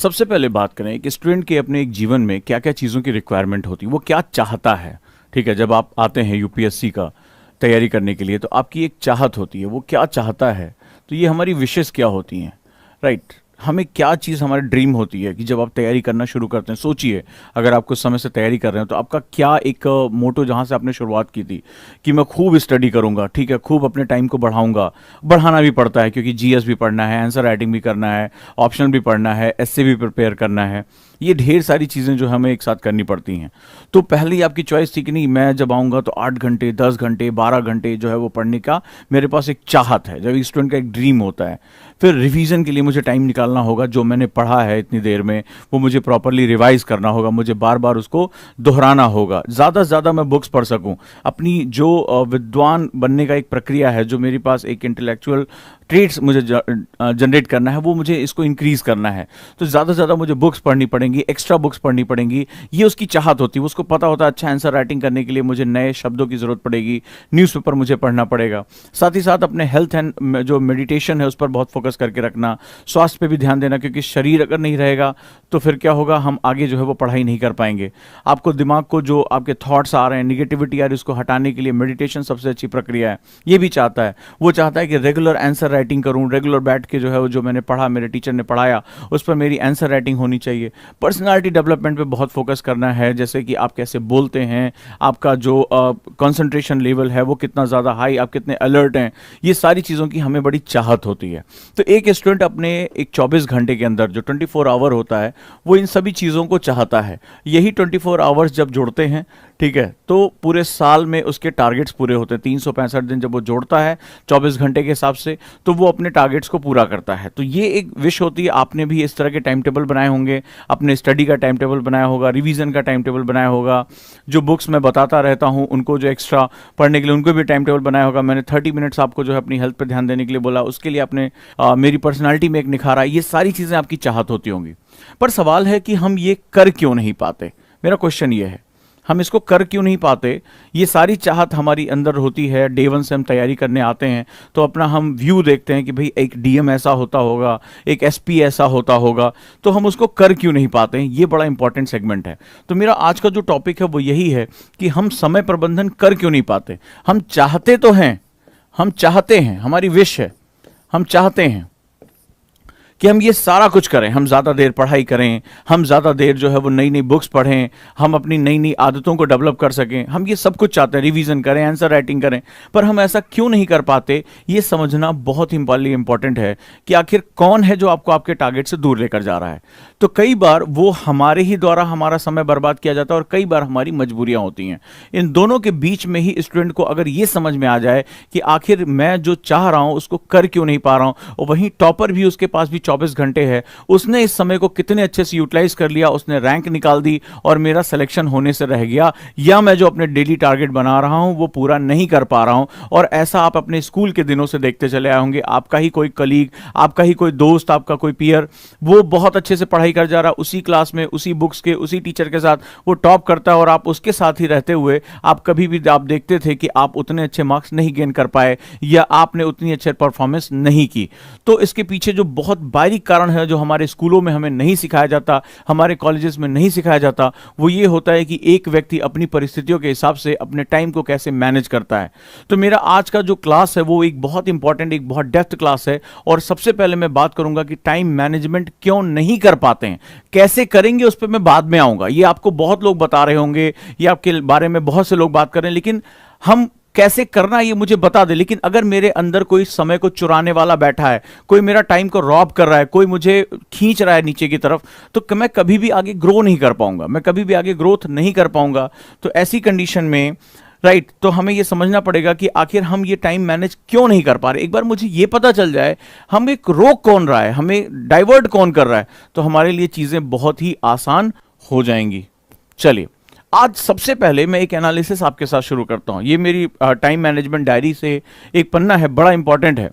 सबसे पहले बात करें कि स्टूडेंट के अपने एक जीवन में क्या क्या चीज़ों की रिक्वायरमेंट होती है, वो क्या चाहता है। ठीक है, जब आप आते हैं यूपीएससी का तैयारी करने के लिए तो आपकी एक चाहत होती है, वो क्या चाहता है। तो ये हमारी विशेस क्या होती हैं, राइट। हमें क्या चीज़ हमारी ड्रीम होती है कि जब आप तैयारी करना शुरू करते हैं, सोचिए अगर आप कुछ समय से तैयारी कर रहे हैं तो आपका क्या एक मोटो जहाँ से आपने शुरुआत की थी कि मैं खूब स्टडी करूँगा, ठीक है, खूब अपने टाइम को बढ़ाऊँगा। बढ़ाना भी पड़ता है क्योंकि जीएस भी पढ़ना है, आंसर राइटिंग भी करना है, ऑप्शनल भी पढ़ना है, एसए भी प्रिपेयर करना है। ये ढेर सारी चीज़ें जो हमें एक साथ करनी पड़ती हैं। तो पहले ही आपकी चॉइस थी कि नहीं, मैं जब आऊँगा तो 8 घंटे 10 घंटे 12 घंटे जो है वो पढ़ने का मेरे पास एक चाहत है, जब स्टूडेंट का एक ड्रीम होता है। फिर रिवीजन के लिए मुझे टाइम निकालना होगा, जो मैंने पढ़ा है इतनी देर में वो मुझे प्रॉपरली रिवाइज करना होगा, मुझे बार बार उसको दोहराना होगा, ज़्यादा से ज़्यादा मैं बुक्स पढ़ सकूं। अपनी जो विद्वान बनने का एक प्रक्रिया है, जो मेरे पास एक इंटेलेक्चुअल ट्रेड्स मुझे जनरेट करना है, वो मुझे इसको इंक्रीज़ करना है। तो ज़्यादा से ज़्यादा मुझे बुक्स पढ़नी पड़ेंगी, एक्स्ट्रा बुक्स पढ़नी पड़ेंगी। ये उसकी चाहत होती है, उसको पता होता है अच्छा आंसर राइटिंग करने के लिए मुझे नए शब्दों की ज़रूरत पड़ेगी, न्यूज़पेपर मुझे पढ़ना पड़ेगा। साथ ही साथ अपने हेल्थ एंड जो मेडिटेशन है उस पर बहुत फोकस करके रखना, स्वास्थ्य पे भी ध्यान देना, क्योंकि शरीर अगर नहीं रहेगा तो फिर क्या होगा, हम आगे जो है वो पढ़ाई नहीं कर पाएंगे। आपको दिमाग को जो आपके थॉट्स आ रहे हैं, निगेटिविटी आ रही है, उसको हटाने के लिए मेडिटेशन सबसे अच्छी प्रक्रिया है। ये भी चाहता है, वो चाहता है कि रेगुलर आंसर राइटिंग करूं, रेगुलर बैठ के जो है वो जो मैंने पढ़ा, मेरे टीचर ने पढ़ाया, उस पर मेरी आंसर राइटिंग होनी चाहिए। पर्सनालिटी डेवलपमेंट पे बहुत फोकस करना है, जैसे कि आप कैसे बोलते हैं, आपका जो कंसंट्रेशन लेवल है वो कितना ज़्यादा हाई, आप कितने अलर्ट हैं, ये सारी चीज़ों की हमें बड़ी चाहत होती है। तो एक स्टूडेंट अपने एक 24 घंटे के अंदर जो 24 आवर होता है वो इन सभी चीज़ों को चाहता है। यही 24 आवर्स जब जोड़ते हैं, ठीक है, तो पूरे साल में उसके टारगेट्स पूरे होते हैं। 365 दिन जब वो जोड़ता है 24 घंटे के हिसाब से, तो वो अपने टारगेट्स को पूरा करता है। तो ये एक विश होती है। आपने भी इस तरह के टाइम टेबल बनाए होंगे, अपने स्टडी का टाइम टेबल बनाया होगा, रिवीजन का टाइम टेबल बनाया होगा, जो बुक्स मैं बताता रहता हूँ उनको जो एक्स्ट्रा पढ़ने के लिए उनको भी टाइम टेबल बनाया होगा। मैंने 30 मिनट्स आपको जो है अपनी हेल्थ पर ध्यान देने के लिए बोला, उसके लिए आपने मेरी पर्सनैलिटी में एक निखारा। ये सारी चीज़ें आपकी चाहत होती होंगी। पर सवाल है कि हम ये कर क्यों नहीं पाते। मेरा क्वेश्चन ये है, हम इसको कर क्यों नहीं पाते। ये सारी चाहत हमारी अंदर होती है। डे वन से हम तैयारी करने आते हैं तो अपना हम व्यू देखते हैं कि भाई एक डीएम ऐसा होता होगा, एक एसपी ऐसा होता होगा, तो हम उसको कर क्यों नहीं पाते हैं। ये बड़ा इंपॉर्टेंट सेगमेंट है। तो मेरा आज का जो टॉपिक है वो यही है कि हम समय प्रबंधन कर क्यों नहीं पाते। हम चाहते तो हैं, हम चाहते हैं, हमारी विश है, हम चाहते हैं कि हम ये सारा कुछ करें, हम ज़्यादा देर पढ़ाई करें, हम ज़्यादा देर जो है वो नई नई बुक्स पढ़ें, हम अपनी नई नई आदतों को डेवलप कर सकें। हम ये सब कुछ चाहते हैं, रिवीजन करें, आंसर राइटिंग करें, पर हम ऐसा क्यों नहीं कर पाते। ये समझना बहुत ही इंपॉर्टेंट है कि आखिर कौन है जो आपको आपके टारगेट से दूर लेकर जा रहा है। तो कई बार वो हमारे ही द्वारा हमारा समय बर्बाद किया जाता है और कई बार हमारी मजबूरियाँ होती हैं। इन दोनों के बीच में ही स्टूडेंट को अगर ये समझ में आ जाए कि आखिर मैं जो चाह रहा हूँ उसको कर क्यों नहीं पा रहा हूँ, और वहीं टॉपर भी उसके पास भी 24 घंटे है, उसने इस समय को कितने अच्छे से यूटिलाइज कर लिया, उसने रैंक निकाल दी और मेरा सिलेक्शन होने से रह गया, या मैं जो अपने डेली टारगेट बना रहा हूं वो पूरा नहीं कर पा रहा हूं। और ऐसा आप अपने स्कूल के दिनों से देखते चले आए होंगे। आपका ही कोई कलीग, आपका ही कोई दोस्त, आपका कोई पीयर, वो बहुत अच्छे से पढ़ाई कर जा रहा, उसी क्लास में, उसी बुक्स के, उसी टीचर के साथ वो टॉप करता है, और आप उसके साथ ही रहते हुए आप कभी भी आप देखते थे कि आप उतने अच्छे मार्क्स नहीं गेन कर पाए या आपने उतनी अच्छे परफॉर्मेंस नहीं की। तो इसके पीछे जो बहुत बारीक कारण है, जो हमारे स्कूलों में हमें नहीं सिखाया जाता, हमारे कॉलेजेस में नहीं सिखाया जाता, वो ये होता है कि एक व्यक्ति अपनी परिस्थितियों के हिसाब से अपने टाइम को कैसे मैनेज करता है। तो मेरा आज का जो क्लास है वो एक बहुत इंपॉर्टेंट, एक बहुत डेप्थ क्लास है। और सबसे पहले मैं बात करूंगा कि टाइम मैनेजमेंट क्यों नहीं कर पाते हैं, कैसे करेंगे उस पर मैं बाद में आऊंगा। ये आपको बहुत लोग बता रहे होंगे, ये आपके बारे में बहुत से लोग बात कर रहे हैं, लेकिन हम कैसे करना ये मुझे बता दे। लेकिन अगर मेरे अंदर कोई समय को चुराने वाला बैठा है, कोई मेरा टाइम को रॉब कर रहा है, कोई मुझे खींच रहा है नीचे की तरफ, तो मैं कभी भी आगे ग्रो नहीं कर पाऊंगा, मैं कभी भी आगे ग्रोथ नहीं कर पाऊंगा। तो ऐसी कंडीशन में राइट, तो हमें ये समझना पड़ेगा कि आखिर हम ये टाइम मैनेज क्यों नहीं कर पा रहे। एक बार मुझे ये पता चल जाए हम एक रोक कौन रहा है, हमें डाइवर्ट कौन कर रहा है, तो हमारे लिए चीज़ें बहुत ही आसान हो जाएंगी। चलिए, आज सबसे पहले मैं एक एनालिसिस आपके साथ शुरू करता हूं। ये मेरी टाइम मैनेजमेंट डायरी से एक पन्ना है, बड़ा इंपॉर्टेंट है।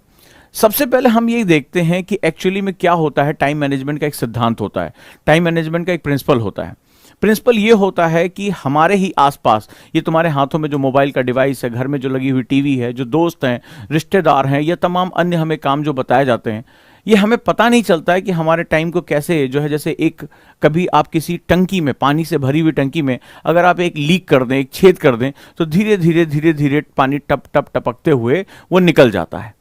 सबसे पहले हम ये देखते हैं कि एक्चुअली में क्या होता है। टाइम मैनेजमेंट का एक सिद्धांत होता है, टाइम मैनेजमेंट का एक प्रिंसिपल होता है। प्रिंसिपल ये होता है कि हमारे ही आसपास, ये तुम्हारे हाथों में जो मोबाइल का डिवाइस है, घर में जो लगी हुई टीवी है, जो दोस्त हैं, रिश्तेदार हैं, या तमाम अन्य हमें काम जो बताए जाते हैं, ये हमें पता नहीं चलता है कि हमारे टाइम को कैसे जो है, जैसे एक कभी आप किसी टंकी में, पानी से भरी हुई टंकी में अगर आप एक लीक कर दें, एक छेद कर दें, तो धीरे धीरे धीरे धीरे पानी टप टप टपकते हुए वो निकल जाता है।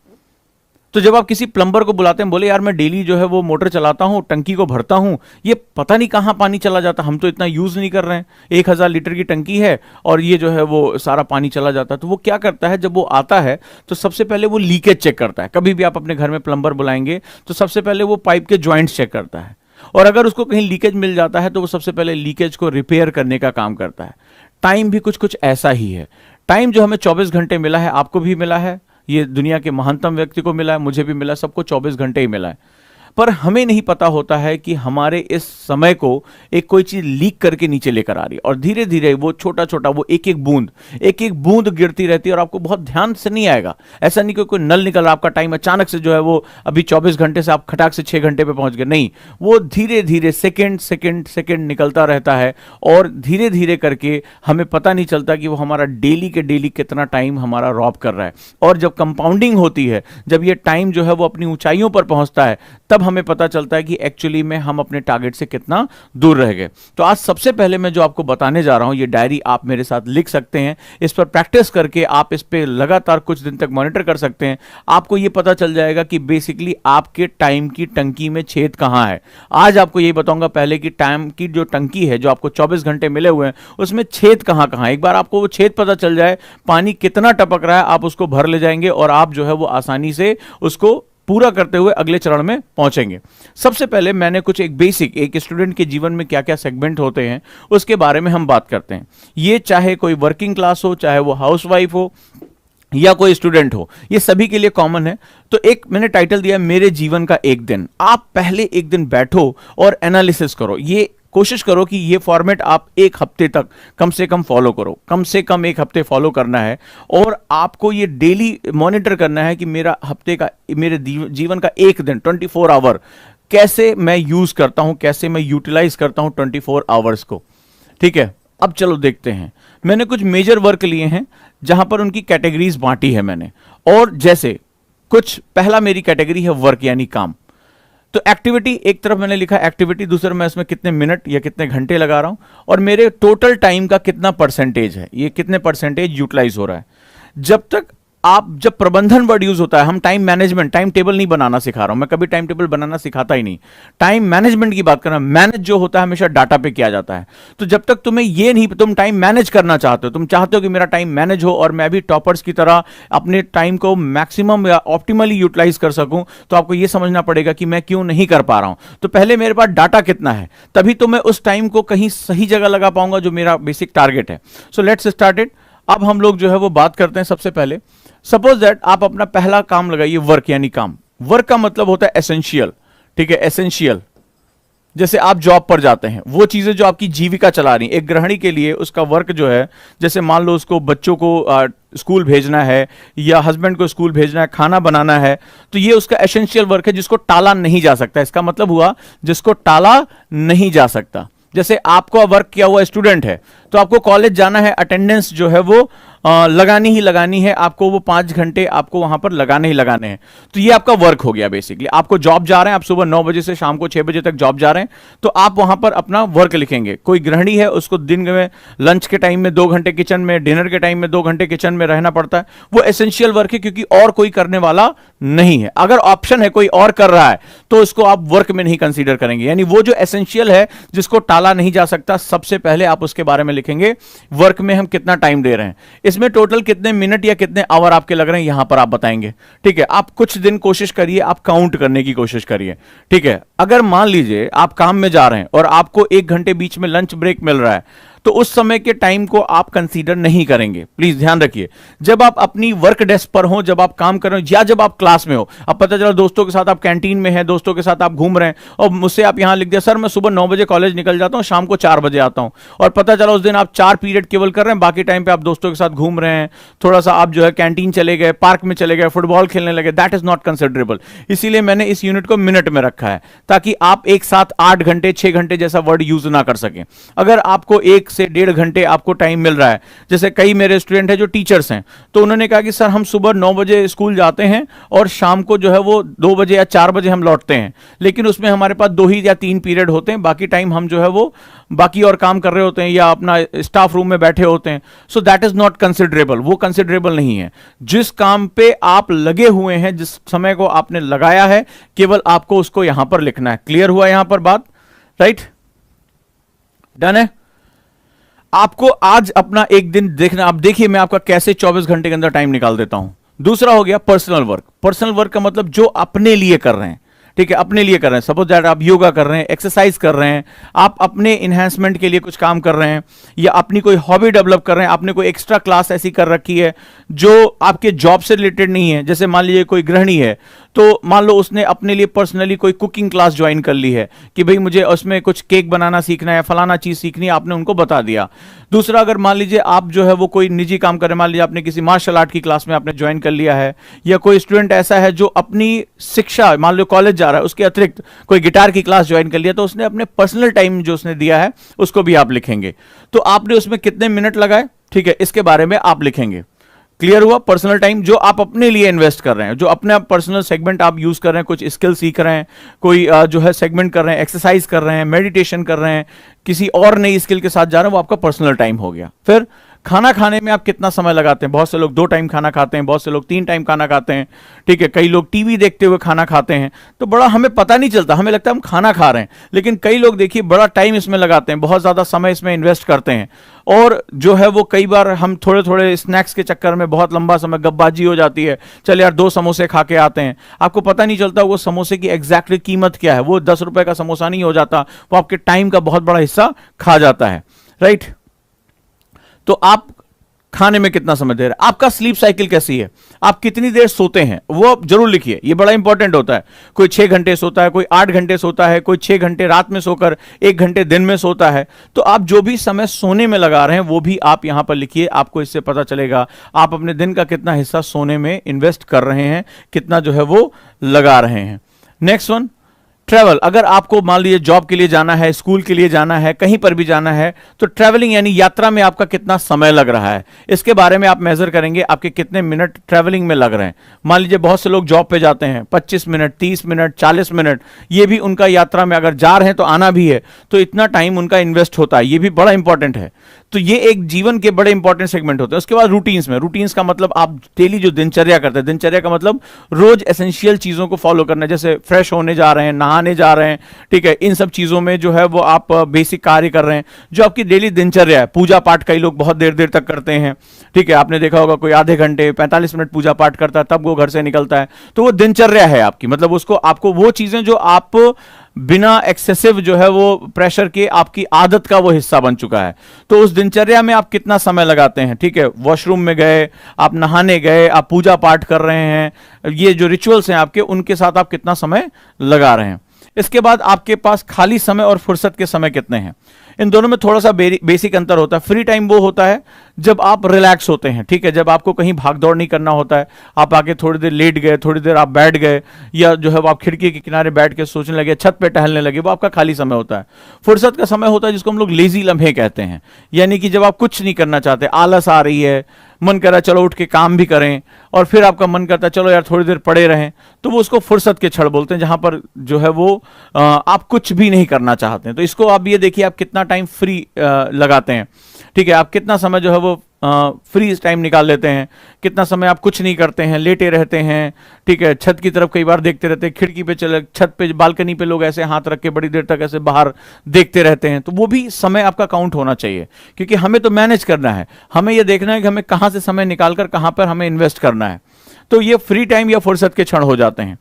तो जब आप किसी प्लम्बर को बुलाते हैं, बोले यार मैं डेली जो है वो मोटर चलाता हूँ, टंकी को भरता हूँ, ये पता नहीं कहाँ पानी चला जाता, हम तो इतना यूज नहीं कर रहे हैं, 1000 लीटर की टंकी है और ये जो है वो सारा पानी चला जाता है। तो वो क्या करता है, जब वो आता है तो सबसे पहले वो लीकेज चेक करता है। कभी भी आप अपने घर में प्लम्बर बुलाएंगे तो सबसे पहले वो पाइप के ज्वाइंट्स चेक करता है, और अगर उसको कहीं लीकेज मिल जाता है तो वो सबसे पहले लीकेज को रिपेयर करने का काम करता है। टाइम भी कुछ कुछ ऐसा ही है। टाइम जो हमें 24 घंटे मिला है, आपको भी मिला है, ये दुनिया के महानतम व्यक्ति को मिला है, मुझे भी मिला है, सबको 24 घंटे ही मिला है। पर हमें नहीं पता होता है कि हमारे इस समय को एक कोई चीज लीक करके नीचे लेकर आ रही है, और धीरे धीरे वो छोटा छोटा वो एक एक बूंद गिरती रहती है, और आपको बहुत ध्यान से नहीं आएगा। ऐसा नहीं कि कोई नल निकल रहा, आपका टाइम अचानक से जो है वो अभी 24 घंटे से आप खटाक से 6 घंटे पे पहुंच गए, नहीं, वो धीरे धीरे सेकेंड सेकेंड सेकेंड निकलता रहता है, और धीरे धीरे करके हमें पता नहीं चलता कि वो हमारा डेली के डेली कितना टाइम हमारा रॉब कर रहा है। और जब कंपाउंडिंग होती है, जब ये टाइम जो है वो अपनी ऊंचाइयों पर पहुंचता है, तब हमें पता चलता है कि एक्चुअली में हम अपने टारगेट से कितना दूर रह गए। तो आज सबसे पहले मैं जो आपको बताने जा रहा हूं, ये डायरी आप मेरे साथ लिख सकते हैं, इस पर प्रैक्टिस करके आप इस पे लगातार कुछ दिन तक मॉनिटर कर सकते हैं। आपको ये पता चल जाएगा कि बेसिकली आपके टाइम की टंकी में छेद कहां है। आज आपको यही बताऊंगा पहले कि टाइम की जो टंकी है, जो आपको 24 घंटे मिले हुए हैं, उसमें छेद कहां कहां है। एक बार आपको वो छेद पता चल जाए, पानी कितना टपक रहा है, आप उसको भर ले जाएंगे और आप जो है वो आसानी से उसको पूरा करते हुए अगले चरण में पहुंचेंगे। सबसे पहले मैंने कुछ एक बेसिक, एक स्टूडेंट के जीवन में क्या क्या सेगमेंट होते हैं उसके बारे में हम बात करते हैं। ये चाहे कोई वर्किंग क्लास हो, चाहे वो हाउसवाइफ हो या कोई स्टूडेंट हो, ये सभी के लिए कॉमन है। तो एक मैंने टाइटल दिया मेरे जीवन का एक दिन। आप पहले एक दिन बैठो और एनालिसिस करो। ये कोशिश करो कि ये फॉर्मेट आप एक हफ्ते तक कम से कम फॉलो करो, कम से कम एक हफ्ते फॉलो करना है, और आपको ये डेली मॉनिटर करना है कि मेरा हफ्ते का, मेरे जीवन का एक दिन 24 आवर कैसे मैं यूज करता हूं, कैसे मैं यूटिलाइज करता हूं 24 आवर्स को। ठीक है, अब चलो देखते हैं। मैंने कुछ मेजर वर्क लिए हैं जहां पर उनकी कैटेगरीज बांटी है मैंने, और जैसे कुछ, पहला मेरी कैटेगरी है वर्क यानी काम। तो एक्टिविटी एक तरफ मैंने लिखा एक्टिविटी, दूसरे मैं इसमें कितने मिनट या कितने घंटे लगा रहा हूं, और मेरे टोटल टाइम का कितना परसेंटेज है, ये कितने परसेंटेज यूटिलाइज हो रहा है। जब तक आप, जब प्रबंधन वर्ड यूज होता है, हम टाइम मैनेजमेंट, टाइम टेबल नहीं बनाना सिखा रहा हूं मैं, कभी टाइम टेबल बनाना सिखाता ही नहीं, टाइम मैनेजमेंट की बात कर रहा हूं। मैनेज जो होता है हमेशा डाटा पे किया जाता है। तो जब तक तुम्हें ये नहीं, तुम टाइम मैनेज करना चाहते हो, तुम चाहते हो कि मेरा टाइम मैनेज हो और मैं भी टॉपर्स की तरह अपने टाइम को मैक्सिमम या ऑप्टिमली यूटिलाइज कर सकूं, तो आपको यह समझना पड़ेगा कि मैं क्यों नहीं कर पा रहा हूं। तो पहले मेरे पास डाटा कितना है, तभी तो मैं उस टाइम को कहीं सही जगह लगा पाऊंगा जो मेरा बेसिक टारगेट है। So let's start it. अब हम लोग जो है वो बात करते हैं। सबसे पहले सपोज दैट आप अपना पहला काम लगाइए वर्क यानी काम। वर्क का मतलब होता है एसेंशियल। ठीक है, एसेंशियल, जैसे आप जॉब पर जाते हैं, वो चीजें जो आपकी जीविका चला रही, एक गृहिणी के लिए उसका वर्क जो है, जैसे मान लो उसको बच्चों को स्कूल भेजना है या हस्बैंड को स्कूल भेजना है, खाना बनाना है, तो ये उसका एसेंशियल वर्क है जिसको टाला नहीं जा सकता। इसका मतलब हुआ जिसको टाला नहीं जा सकता। जैसे आपको वर्क किया हुआ स्टूडेंट है तो आपको कॉलेज जाना है, अटेंडेंस जो है वो लगानी ही लगानी है, आपको वो 5 घंटे आपको वहां पर लगाने ही लगाने हैं। तो ये आपका वर्क हो गया। बेसिकली आपको जॉब जा रहे हैं, आप सुबह 9 बजे से शाम को 6 बजे तक जॉब जा रहे हैं, तो आप वहां पर अपना वर्क लिखेंगे। कोई गृहिणी है, उसको दिन में लंच के टाइम में 2 घंटे किचन में, डिनर के टाइम में 2 घंटे किचन में रहना पड़ता है। वो एसेंशियल वर्क है क्योंकि और कोई करने वाला नहीं है। अगर ऑप्शन है कोई और कर रहा है तो उसको आप वर्क में नहीं कंसीडर करेंगे। यानी वो जो एसेंशियल है जिसको टाला नहीं जा सकता, सबसे पहले आप उसके बारे में लिखेंगे। वर्क में हम कितना टाइम दे रहे हैं, इसमें टोटल कितने मिनट या कितने आवर आपके लग रहे हैं, यहां पर आप बताएंगे। ठीक है, आप कुछ दिन कोशिश करिए, आप काउंट करने की कोशिश करिए। ठीक है, अगर मान लीजिए आप काम में जा रहे हैं और आपको 1 घंटे बीच में लंच ब्रेक मिल रहा है, तो उस समय के टाइम को आप कंसीडर नहीं करेंगे। प्लीज ध्यान रखिए, जब आप अपनी वर्क डेस्क पर हो, जब आप काम कर रहे हो, या जब आप क्लास में हो, अब पता चला दोस्तों के साथ आप कैंटीन में हैं, दोस्तों के साथ आप घूम रहे हैं, और मुझसे आप यहां लिख दिया सर मैं सुबह 9 बजे कॉलेज निकल जाता हूं, शाम को 4 बजे आता हूं, और पता चला उस दिन आप 4 पीरियड केवल कर रहे हैं, बाकी टाइम पे आप दोस्तों के साथ घूम रहे हैं, थोड़ा सा आप जो है कैंटीन चले गए, पार्क में चले गए, फुटबॉल खेलने लगे, दैट इज नॉट कंसिडरेबल। इसीलिए मैंने इस यूनिट को मिनट में रखा है, ताकि आप एक साथ 8 घंटे 6 घंटे जैसा वर्ड यूज ना कर सकें। अगर आपको एक से 1.5 घंटे आपको टाइम मिल रहा है, जैसे कई मेरे स्टूडेंट हैं जो टीचर्स हैं, तो उन्होंने कहा कि सर हम सुबह 9 बजे स्कूल जाते हैं और शाम को जो है वो 2 बजे या 4 बजे हम लौटते हैं, लेकिन उसमें हमारे पास 2 ही या 3 पीरियड होते हैं, बाकी टाइम हम जो है वो बाकी और काम कर रहे होते हैं या अपना स्टाफ रूम में बैठे होते हैं। So that is not considerable, वो कंसिडरेबल नहीं है। जिस काम पे आप लगे हुए हैं, जिस समय को आपने लगाया है, केवल आपको उसको यहां पर लिखना है। क्लियर हुआ यहां पर बात? राइट, डन है। आपको आज अपना एक दिन देखना, आप देखिए मैं आपका कैसे 24 घंटे के अंदर टाइम निकाल देता हूं। दूसरा हो गया पर्सनल वर्क। पर्सनल वर्क का मतलब जो अपने लिए कर रहे हैं, ठीक है, अपने लिए कर रहे हैं। सपोज दैट आप योगा कर रहे हैं, एक्सरसाइज कर रहे हैं, आप अपने इन्हेंसमेंट के लिए कुछ काम कर रहे हैं, या अपनी कोई हॉबी डेवलप कर रहे हैं, आपने कोई एक्स्ट्रा क्लास ऐसी कर रखी है जो आपके जॉब से रिलेटेड नहीं है। जैसे मान लीजिए कोई गृहिणी है, तो मान लो उसने अपने लिए पर्सनली कोई कुकिंग क्लास ज्वाइन कर ली है कि भाई मुझे उसमें कुछ केक बनाना सीखना है, फलाना चीज सीखनी है, आपने उनको बता दिया। दूसरा, अगर मान लीजिए आप जो है वो कोई निजी काम कर रहे हैं, मान लीजिए आपने किसी मार्शल आर्ट की क्लास में आपने ज्वाइन कर लिया है, या कोई स्टूडेंट ऐसा है जो अपनी शिक्षा, मान लो कॉलेज जा रहा है, उसके अतिरिक्त कोई गिटार की क्लास ज्वाइन कर लिया, तो उसने अपने पर्सनल टाइम जो उसने दिया है उसको भी आप लिखेंगे। तो आपने उसमें कितने मिनट लगाए, ठीक है, इसके बारे में आप लिखेंगे। क्लियर हुआ? पर्सनल टाइम जो आप अपने लिए इन्वेस्ट कर रहे हैं, जो अपना पर्सनल सेगमेंट आप यूज कर रहे हैं, कुछ स्किल सीख रहे हैं, कोई जो है सेगमेंट कर रहे हैं, एक्सरसाइज कर रहे हैं, मेडिटेशन कर रहे हैं, किसी और नई स्किल के साथ जा रहे हैं, वो आपका पर्सनल टाइम हो गया। फिर खाना खाने में आप कितना समय लगाते हैं? बहुत से लोग 2 टाइम खाना खाते हैं, बहुत से लोग 3 टाइम खाना खाते हैं, ठीक है, कई लोग टीवी देखते हुए खाना खाते हैं, तो बड़ा हमें पता नहीं चलता, हमें लगता है हम खाना खा रहे हैं, लेकिन कई लोग देखिए बड़ा टाइम इसमें लगाते हैं, बहुत ज्यादा समय इसमें इन्वेस्ट करते हैं, और जो है वो कई बार हम थोड़े थोड़े स्नैक्स के चक्कर में बहुत लंबा समय गप्पबाजी हो जाती है। चल यार 2 समोसे खा के आते हैं, आपको पता नहीं चलता वो समोसे की एग्जैक्टली कीमत क्या है, वो 10 रुपए का समोसा नहीं हो जाता, वो आपके टाइम का बहुत बड़ा हिस्सा खा जाता है। राइट, तो आप खाने में कितना समय दे रहे हैं, आपका स्लीप साइकिल कैसी है, आप कितनी देर सोते हैं, वो आप जरूर लिखिए, ये बड़ा इंपॉर्टेंट होता है। कोई 6 घंटे सोता है, कोई 8 घंटे सोता है, कोई 6 घंटे रात में सोकर 1 घंटे दिन में सोता है। तो आप जो भी समय सोने में लगा रहे हैं वो भी आप यहां पर लिखिए, आपको इससे पता चलेगा आप अपने दिन का कितना हिस्सा सोने में इन्वेस्ट कर रहे हैं, कितना जो है वो लगा रहे हैं। Next one, travel. अगर आपको मान लीजिए जॉब के लिए जाना है, स्कूल के लिए जाना है, कहीं पर भी जाना है, तो ट्रैवलिंग यानी यात्रा में आपका कितना समय लग रहा है, इसके बारे में आप मेजर करेंगे, आपके कितने मिनट ट्रैवलिंग में लग रहे हैं। मान लीजिए बहुत से लोग जॉब पे जाते हैं, 25 मिनट, 30 मिनट, 40 मिनट, ये भी उनका यात्रा में, अगर जा रहे हैं तो आना भी है, तो इतना टाइम उनका इन्वेस्ट होता है, ये भी बड़ा इंपॉर्टेंट है। तो ये एक जीवन के बड़े इंपॉर्टेंट सेगमेंट होते हैं। उसके बाद रूटीन्स में, रूटीन्स का मतलब आप डेली जो दिनचर्या करते हैं, दिनचर्या का मतलब रोज एसेंशियल चीजों को फॉलो करना, जैसे फ्रेश होने जा रहे हैं, नहाने जा रहे हैं, ठीक है, इन सब चीजों में जो है वो आप बेसिक कार्य कर रहे हैं, जो आपकी डेली दिनचर्या है। पूजा पाठ कई लोग बहुत देर देर तक करते हैं, ठीक है, आपने देखा होगा कोई आधे घंटे 45 मिनट पूजा पाठ करता है, तब वो घर से निकलता है, तो वो दिनचर्या है आपकी, मतलब उसको आपको वो चीजें जो आप बिना एक्सेसिव जो है वो प्रेशर के आपकी आदत का वो हिस्सा बन चुका है, तो उस दिनचर्या में आप कितना समय लगाते हैं, ठीक है, वॉशरूम में गए, आप नहाने गए, आप पूजा पाठ कर रहे हैं, ये जो रिचुअल्स हैं आपके, उनके साथ आप कितना समय लगा रहे हैं। इसके बाद आपके पास खाली समय और फुर्सत के समय कितने हैं, इन दोनों में थोड़ा सा बेसिक अंतर होता है। फ्री टाइम वो होता है जब आप रिलैक्स होते हैं, ठीक है, जब आपको कहीं भाग दौड़ नहीं करना होता है, आप आके थोड़ी देर लेट गए, थोड़ी देर आप बैठ गए, या जो है वो आप खिड़की के किनारे बैठ के सोचने लगे, छत पे टहलने लगे, वो आपका खाली समय होता है। फुर्सत का समय होता है जिसको हम लोग लेजी लम्हे कहते हैं, यानी कि जब आप कुछ नहीं करना चाहते, आलस आ रही है, मन कर रहा है चलो उठ के काम भी करें, और फिर आपका मन करता है चलो यार थोड़ी देर पड़े रहें, तो वो उसको फुर्सत के क्षण बोलते हैं, जहां पर जो है वो आप कुछ भी नहीं करना चाहते हैं। तो इसको आप ये देखिए आप कितना टाइम फ्री लगाते हैं, ठीक है, आप कितना समय जो है वो फ्री टाइम निकाल लेते हैं, कितना समय आप कुछ नहीं करते हैं, लेटे रहते हैं, ठीक है, छत की तरफ कई बार देखते रहते हैं, खिड़की पे चले, छत पे, बालकनी पे लोग ऐसे हाथ रख के बड़ी देर तक ऐसे बाहर देखते रहते हैं, तो वो भी समय आपका काउंट होना चाहिए, क्योंकि हमें तो मैनेज करना है, हमें ये देखना है कि हमें कहाँ से समय निकालकर कहाँ पर हमें इन्वेस्ट करना है। तो ये फ्री टाइम या फुर्सत के क्षण हो जाते हैं।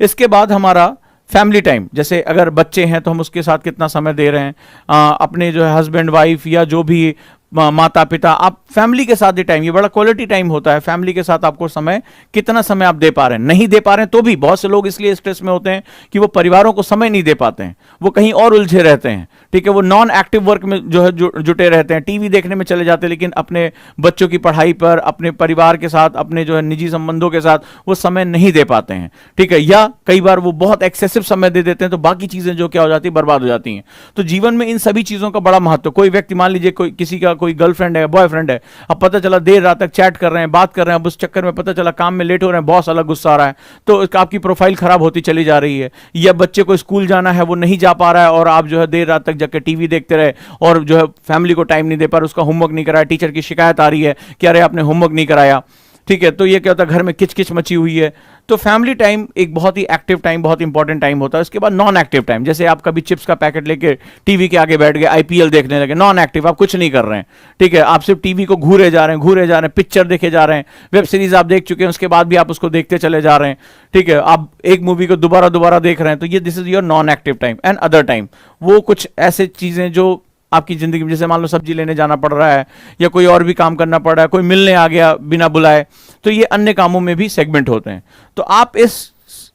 इसके बाद हमारा फैमिली टाइम, जैसे अगर बच्चे हैं तो हम उसके साथ कितना समय दे रहे हैं, अपने जो है हस्बैंड वाइफ या जो भी माता पिता, आप फैमिली के साथ ही टाइम, ये बड़ा क्वालिटी टाइम होता है। फैमिली के साथ आपको समय, कितना समय आप दे पा रहे हैं, नहीं दे पा रहे हैं तो भी बहुत से लोग इसलिए स्ट्रेस में होते हैं कि वो परिवारों को समय नहीं दे पाते हैं, वो कहीं और उलझे रहते हैं, ठीक है, वो नॉन एक्टिव वर्क में जो है जुटे रहते हैं, टीवी देखने में चले जाते हैं, लेकिन अपने बच्चों की पढ़ाई पर, अपने परिवार के साथ, अपने जो है निजी संबंधों के साथ वो समय नहीं दे पाते हैं, ठीक है, या कई बार वो बहुत एक्सेसिव समय दे देते हैं तो बाकी चीजें जो क्या हो जाती है, बर्बाद हो जाती हैं। तो जीवन में इन सभी चीजों का बड़ा महत्व। कोई व्यक्ति, मान लीजिए कोई किसी का कोई गर्लफ्रेंड है, बॉयफ्रेंड है, अब पता चला देर रात तक चैट कर रहे हैं, बात कर रहे हैं, अब उस चक्कर में पता चला काम में लेट हो रहे हैं, बॉस अलग गुस्सा आ रहा है, तो आपकी प्रोफाइल खराब होती चली जा रही है। या बच्चे को स्कूल जाना है, वो नहीं जा पा रहा है और आप जो है देर रात तक जाकर टीवी देखते रहे और जो है फैमिली को टाइम नहीं दे पा रहे, उसका होमवर्क नहीं कराया, टीचर की शिकायत आ रही है कि अरे आपने होमवर्क नहीं कराया, ठीक है, तो ये क्या होता है, घर में किचकिच मची हुई है। तो फैमिली टाइम एक बहुत ही एक्टिव टाइम, बहुत इंपॉर्टेंट टाइम होता है। उसके बाद नॉन एक्टिव टाइम, जैसे आप कभी चिप्स का पैकेट लेके टीवी के आगे बैठ गए, आईपीएल देखने लगे, नॉन एक्टिव, आप कुछ नहीं कर रहे हैं, ठीक है, आप सिर्फ टीवी को घूरे जा रहे हैं, घूरे जा रहे हैं, पिक्चर देखे जा रहे हैं, वेब सीरीज आप देख चुके हैं, उसके बाद भी आप उसको देखते चले जा रहे हैं, ठीक है, आप एक मूवी को दोबारा दोबारा देख रहे हैं, तो ये this is your non active time. And other time, वो कुछ ऐसे चीजें जो आपकी जिंदगी में, जैसे मान लो सब्जी लेने जाना पड़ रहा है या कोई और भी काम करना पड़ रहा है, कोई मिलने आ गया बिना बुलाए, तो ये अन्य कामों में भी सेगमेंट होते हैं। तो आप इस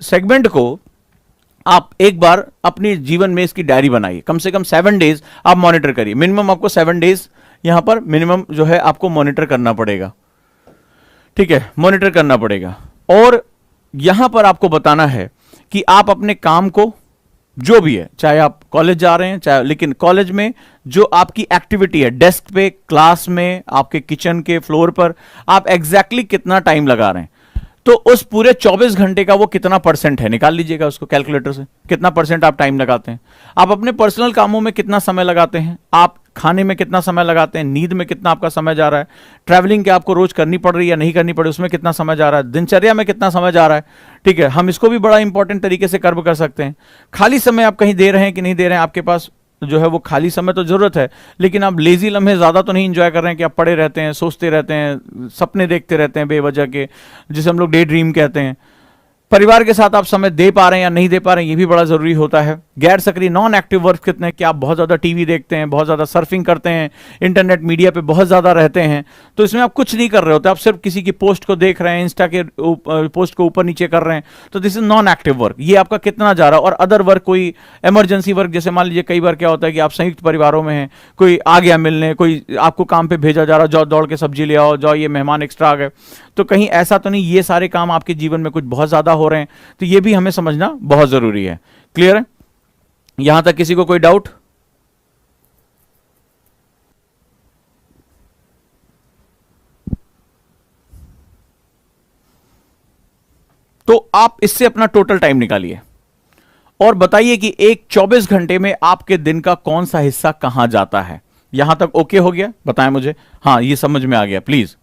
सेगमेंट को आप एक बार अपने जीवन में इसकी डायरी बनाइए, कम से कम 7 डेज आप मॉनिटर करिए, मिनिमम आपको 7 डेज यहां पर मिनिमम जो है आपको मॉनिटर करना पड़ेगा, ठीक है, मॉनिटर करना पड़ेगा। और यहां पर आपको बताना है कि आप अपने काम को, जो भी है, चाहे आप कॉलेज जा रहे हैं, चाहे, लेकिन कॉलेज में जो आपकी एक्टिविटी है, डेस्क पे, क्लास में, आपके किचन के फ्लोर पर, आप एग्जैक्टली कितना टाइम लगा रहे हैं, तो उस पूरे 24 घंटे का वो कितना परसेंट है, निकाल लीजिएगा उसको कैलकुलेटर से, कितना परसेंट आप टाइम लगाते हैं, आप अपने पर्सनल कामों में कितना समय लगाते हैं, आप खाने में कितना समय लगाते हैं, नींद में कितना आपका समय जा रहा है, ट्रैवलिंग क्या आपको रोज करनी पड़ रही है या नहीं करनी पड़ रही, उसमें कितना समय जा रहा है, दिनचर्या में कितना समय जा रहा है, ठीक है, हम इसको भी बड़ा इंपॉर्टेंट तरीके से कर्व कर सकते हैं। खाली समय आप कहीं दे रहे हैं कि नहीं दे रहे हैं, आपके पास जो है वो खाली समय तो जरूरत है, लेकिन आप लेजी लम्हे ज्यादा तो नहीं एंजॉय कर रहे हैं कि आप पड़े रहते हैं, सोचते रहते हैं, सपने देखते रहते हैं बेवजह के, जिसे हम लोग डे ड्रीम कहते हैं। परिवार के साथ आप समय दे पा रहे हैं या नहीं दे पा रहे हैं, ये भी बड़ा जरूरी होता है। गैर सक्रिय नॉन एक्टिव वर्क कितने हैं, कि आप बहुत ज्यादा टीवी देखते हैं, बहुत ज्यादा सर्फिंग करते हैं, इंटरनेट मीडिया पे बहुत ज्यादा रहते हैं, तो इसमें आप कुछ नहीं कर रहे होते, आप सिर्फ किसी की पोस्ट को देख रहे हैं, इंस्टा के पोस्ट को ऊपर नीचे कर रहे हैं, तो this is non active work, ये आपका कितना जा रहा है। और अदर वर्क, कोई इमरजेंसी वर्क, जैसे मान लीजिए कई बार क्या होता है कि आप संयुक्त परिवारों में हैं, कोई आ गया मिलने, कोई आपको काम पे भेजा जा रहा, जाओ दौड़ के सब्जी ले आओ, जाओ ये मेहमान एक्स्ट्रा आ गए, तो कहीं ऐसा तो नहीं ये सारे काम आपके जीवन में कुछ बहुत ज्यादा हो रहे हैं, तो ये भी हमें समझना बहुत जरूरी है। क्लियर है? यहां तक किसी को कोई डाउट? तो आप इससे अपना टोटल टाइम निकालिए और बताइए कि एक 24 घंटे में आपके दिन का कौन सा हिस्सा कहां जाता है। यहां तक ओके हो गया? बताएं मुझे। हाँ, ये समझ में आ गया। प्लीज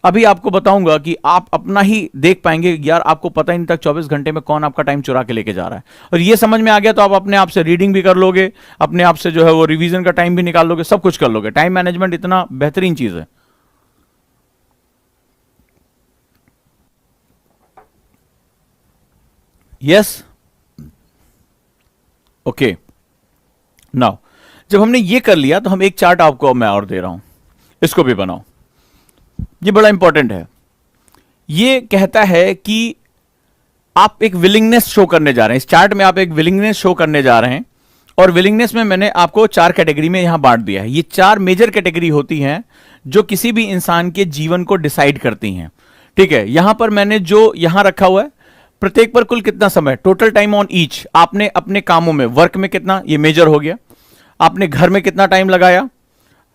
अभी आपको बताऊंगा कि आप अपना ही देख पाएंगे, यार आपको पता ही नहीं था 24 घंटे में कौन आपका टाइम चुरा के लेके जा रहा है। और ये समझ में आ गया तो आप अपने आप से रीडिंग भी कर लोगे, अपने आप से जो है वो रिवीजन का टाइम भी निकाल लोगे, सब कुछ कर लोगे। टाइम मैनेजमेंट इतना बेहतरीन चीज है। Yes, okay. नाउ जब हमने ये कर लिया तो हम एक चार्ट आपको मैं और दे रहा हूं, इसको भी बनाओ, ये बड़ा इंपॉर्टेंट है। ये कहता है कि आप एक विलिंगनेस शो करने जा रहे हैं। इस चार्ट में आप एक विलिंगनेस शो करने जा रहे हैं, और विलिंगनेस में मैंने आपको 4 कैटेगरी में यहां बांट दिया है। ये 4 मेजर कैटेगरी होती हैं जो किसी भी इंसान के जीवन को डिसाइड करती हैं। ठीक है, यहां पर मैंने जो यहां रखा हुआ है, प्रत्येक पर कुल कितना समय, टोटल टाइम ऑन ईच, आपने अपने कामों में, वर्क में कितना, ये मेजर हो गया। आपने घर में कितना टाइम लगाया,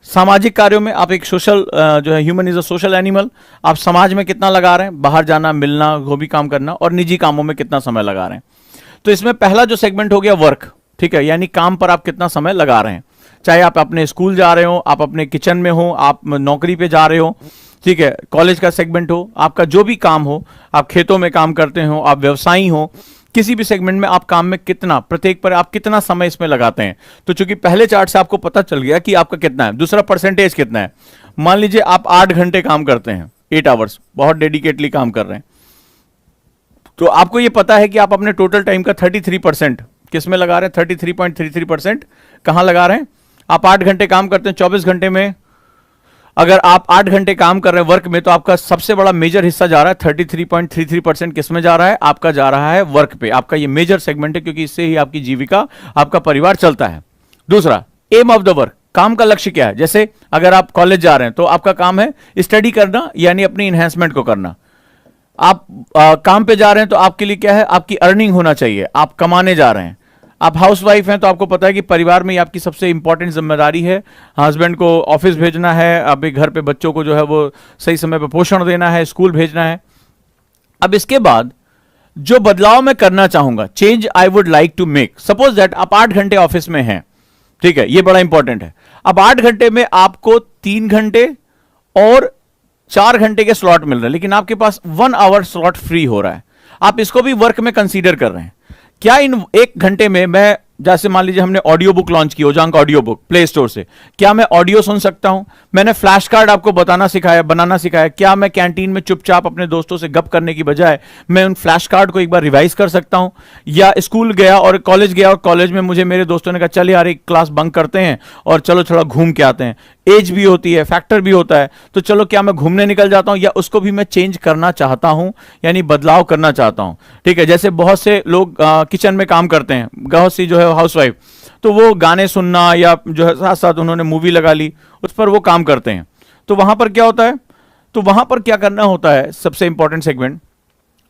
सामाजिक कार्यों में, आप एक सोशल जो है, human is a social animal, आप समाज में कितना लगा रहे हैं, बाहर जाना, मिलना, वो भी काम करना, और निजी कामों में कितना समय लगा रहे हैं। तो इसमें पहला जो सेगमेंट हो गया वर्क, ठीक है, यानी काम पर आप कितना समय लगा रहे हैं। चाहे आप अपने स्कूल जा रहे हो, आप अपने किचन में हो, आप नौकरी पे जा रहे हो, ठीक है, कॉलेज का सेगमेंट हो, आपका जो भी काम हो, आप खेतों में काम करते हो, आप व्यवसायी हो, किसी भी सेगमेंट में आप काम में कितना, प्रत्येक पर आप कितना समय इसमें लगाते हैं। तो चूंकि पहले चार्ट से आपको पता चल गया कि आपका कितना है, दूसरा परसेंटेज कितना है। मान लीजिए आप 8 घंटे काम करते हैं, 8 आवर्स, बहुत डेडिकेटली काम कर रहे हैं, तो आपको यह पता है कि आप अपने टोटल टाइम का 33% किस में लगा रहे हैं, 33.33% कहां लगा रहे हैं, आप 8 घंटे काम करते हैं 24 घंटे में, अगर आप 8 घंटे काम कर रहे हैं वर्क में, तो आपका सबसे बड़ा मेजर हिस्सा जा रहा है 33.33% किस में जा रहा है? आपका जा रहा है वर्क पे। आपका ये मेजर सेगमेंट है, क्योंकि इससे ही आपकी जीविका, आपका परिवार चलता है। दूसरा, एम ऑफ द वर्क, काम का लक्ष्य क्या है? जैसे अगर आप कॉलेज जा रहे हैं तो आपका काम है स्टडी करना, यानी अपनी इन्हेंसमेंट को करना। आप काम पे जा रहे हैं तो आपके लिए क्या है? आपकी अर्निंग होना चाहिए, आप कमाने जा रहे हैं। आप हाउसवाइफ हैं तो आपको पता है कि परिवार में आपकी सबसे इंपॉर्टेंट जिम्मेदारी है, हस्बैंड को ऑफिस भेजना है, अभी घर पे बच्चों को जो है वो सही समय पे पोषण देना है, स्कूल भेजना है। अब इसके बाद जो बदलाव मैं करना चाहूंगा, change I would like to make, suppose that आप 8 घंटे ऑफिस में हैं, ठीक है, ये बड़ा इंपॉर्टेंट है। अब 8 घंटे में आपको 3 घंटे और 4 घंटे के स्लॉट मिल रहे हैं, लेकिन आपके पास 1 आवर स्लॉट फ्री हो रहा है। आप इसको भी वर्क में कंसीडर कर रहे हैं। क्या इन 1 घंटे में मैं, जैसे मान लीजिए हमने ऑडियो बुक लॉन्च की, Ojaank audio book play store से, क्या मैं ऑडियो सुन सकता हूं? मैंने फ्लैश कार्ड आपको बनाना सिखाया। क्या मैं कैंटीन में चुपचाप अपने दोस्तों से गप करने की बजाय मैं उन फ्लैश कार्ड को एक बार रिवाइज कर सकता हूं? या स्कूल गया और कॉलेज गया और कॉलेज में मुझे मेरे दोस्तों ने कहा चल यार एक क्लास बंक करते हैं और चलो थोड़ा घूम के आते हैं। एज भी होती है, फैक्टर भी होता है, तो चलो क्या मैं घूमने निकल जाता हूं? या उसको भी मैं चेंज करना चाहता हूं, यानी बदलाव करना चाहता हूं। ठीक है, जैसे बहुत से लोग किचन में काम करते हैं, बहुत सी जो है हाउसवाइफ, तो वो गाने सुनना या जो है साथ साथ उन्होंने मूवी लगा ली, उस पर वो काम करते हैं। तो वहां पर क्या होता है? तो वहां पर क्या करना होता है, सबसे इंपॉर्टेंट सेगमेंट,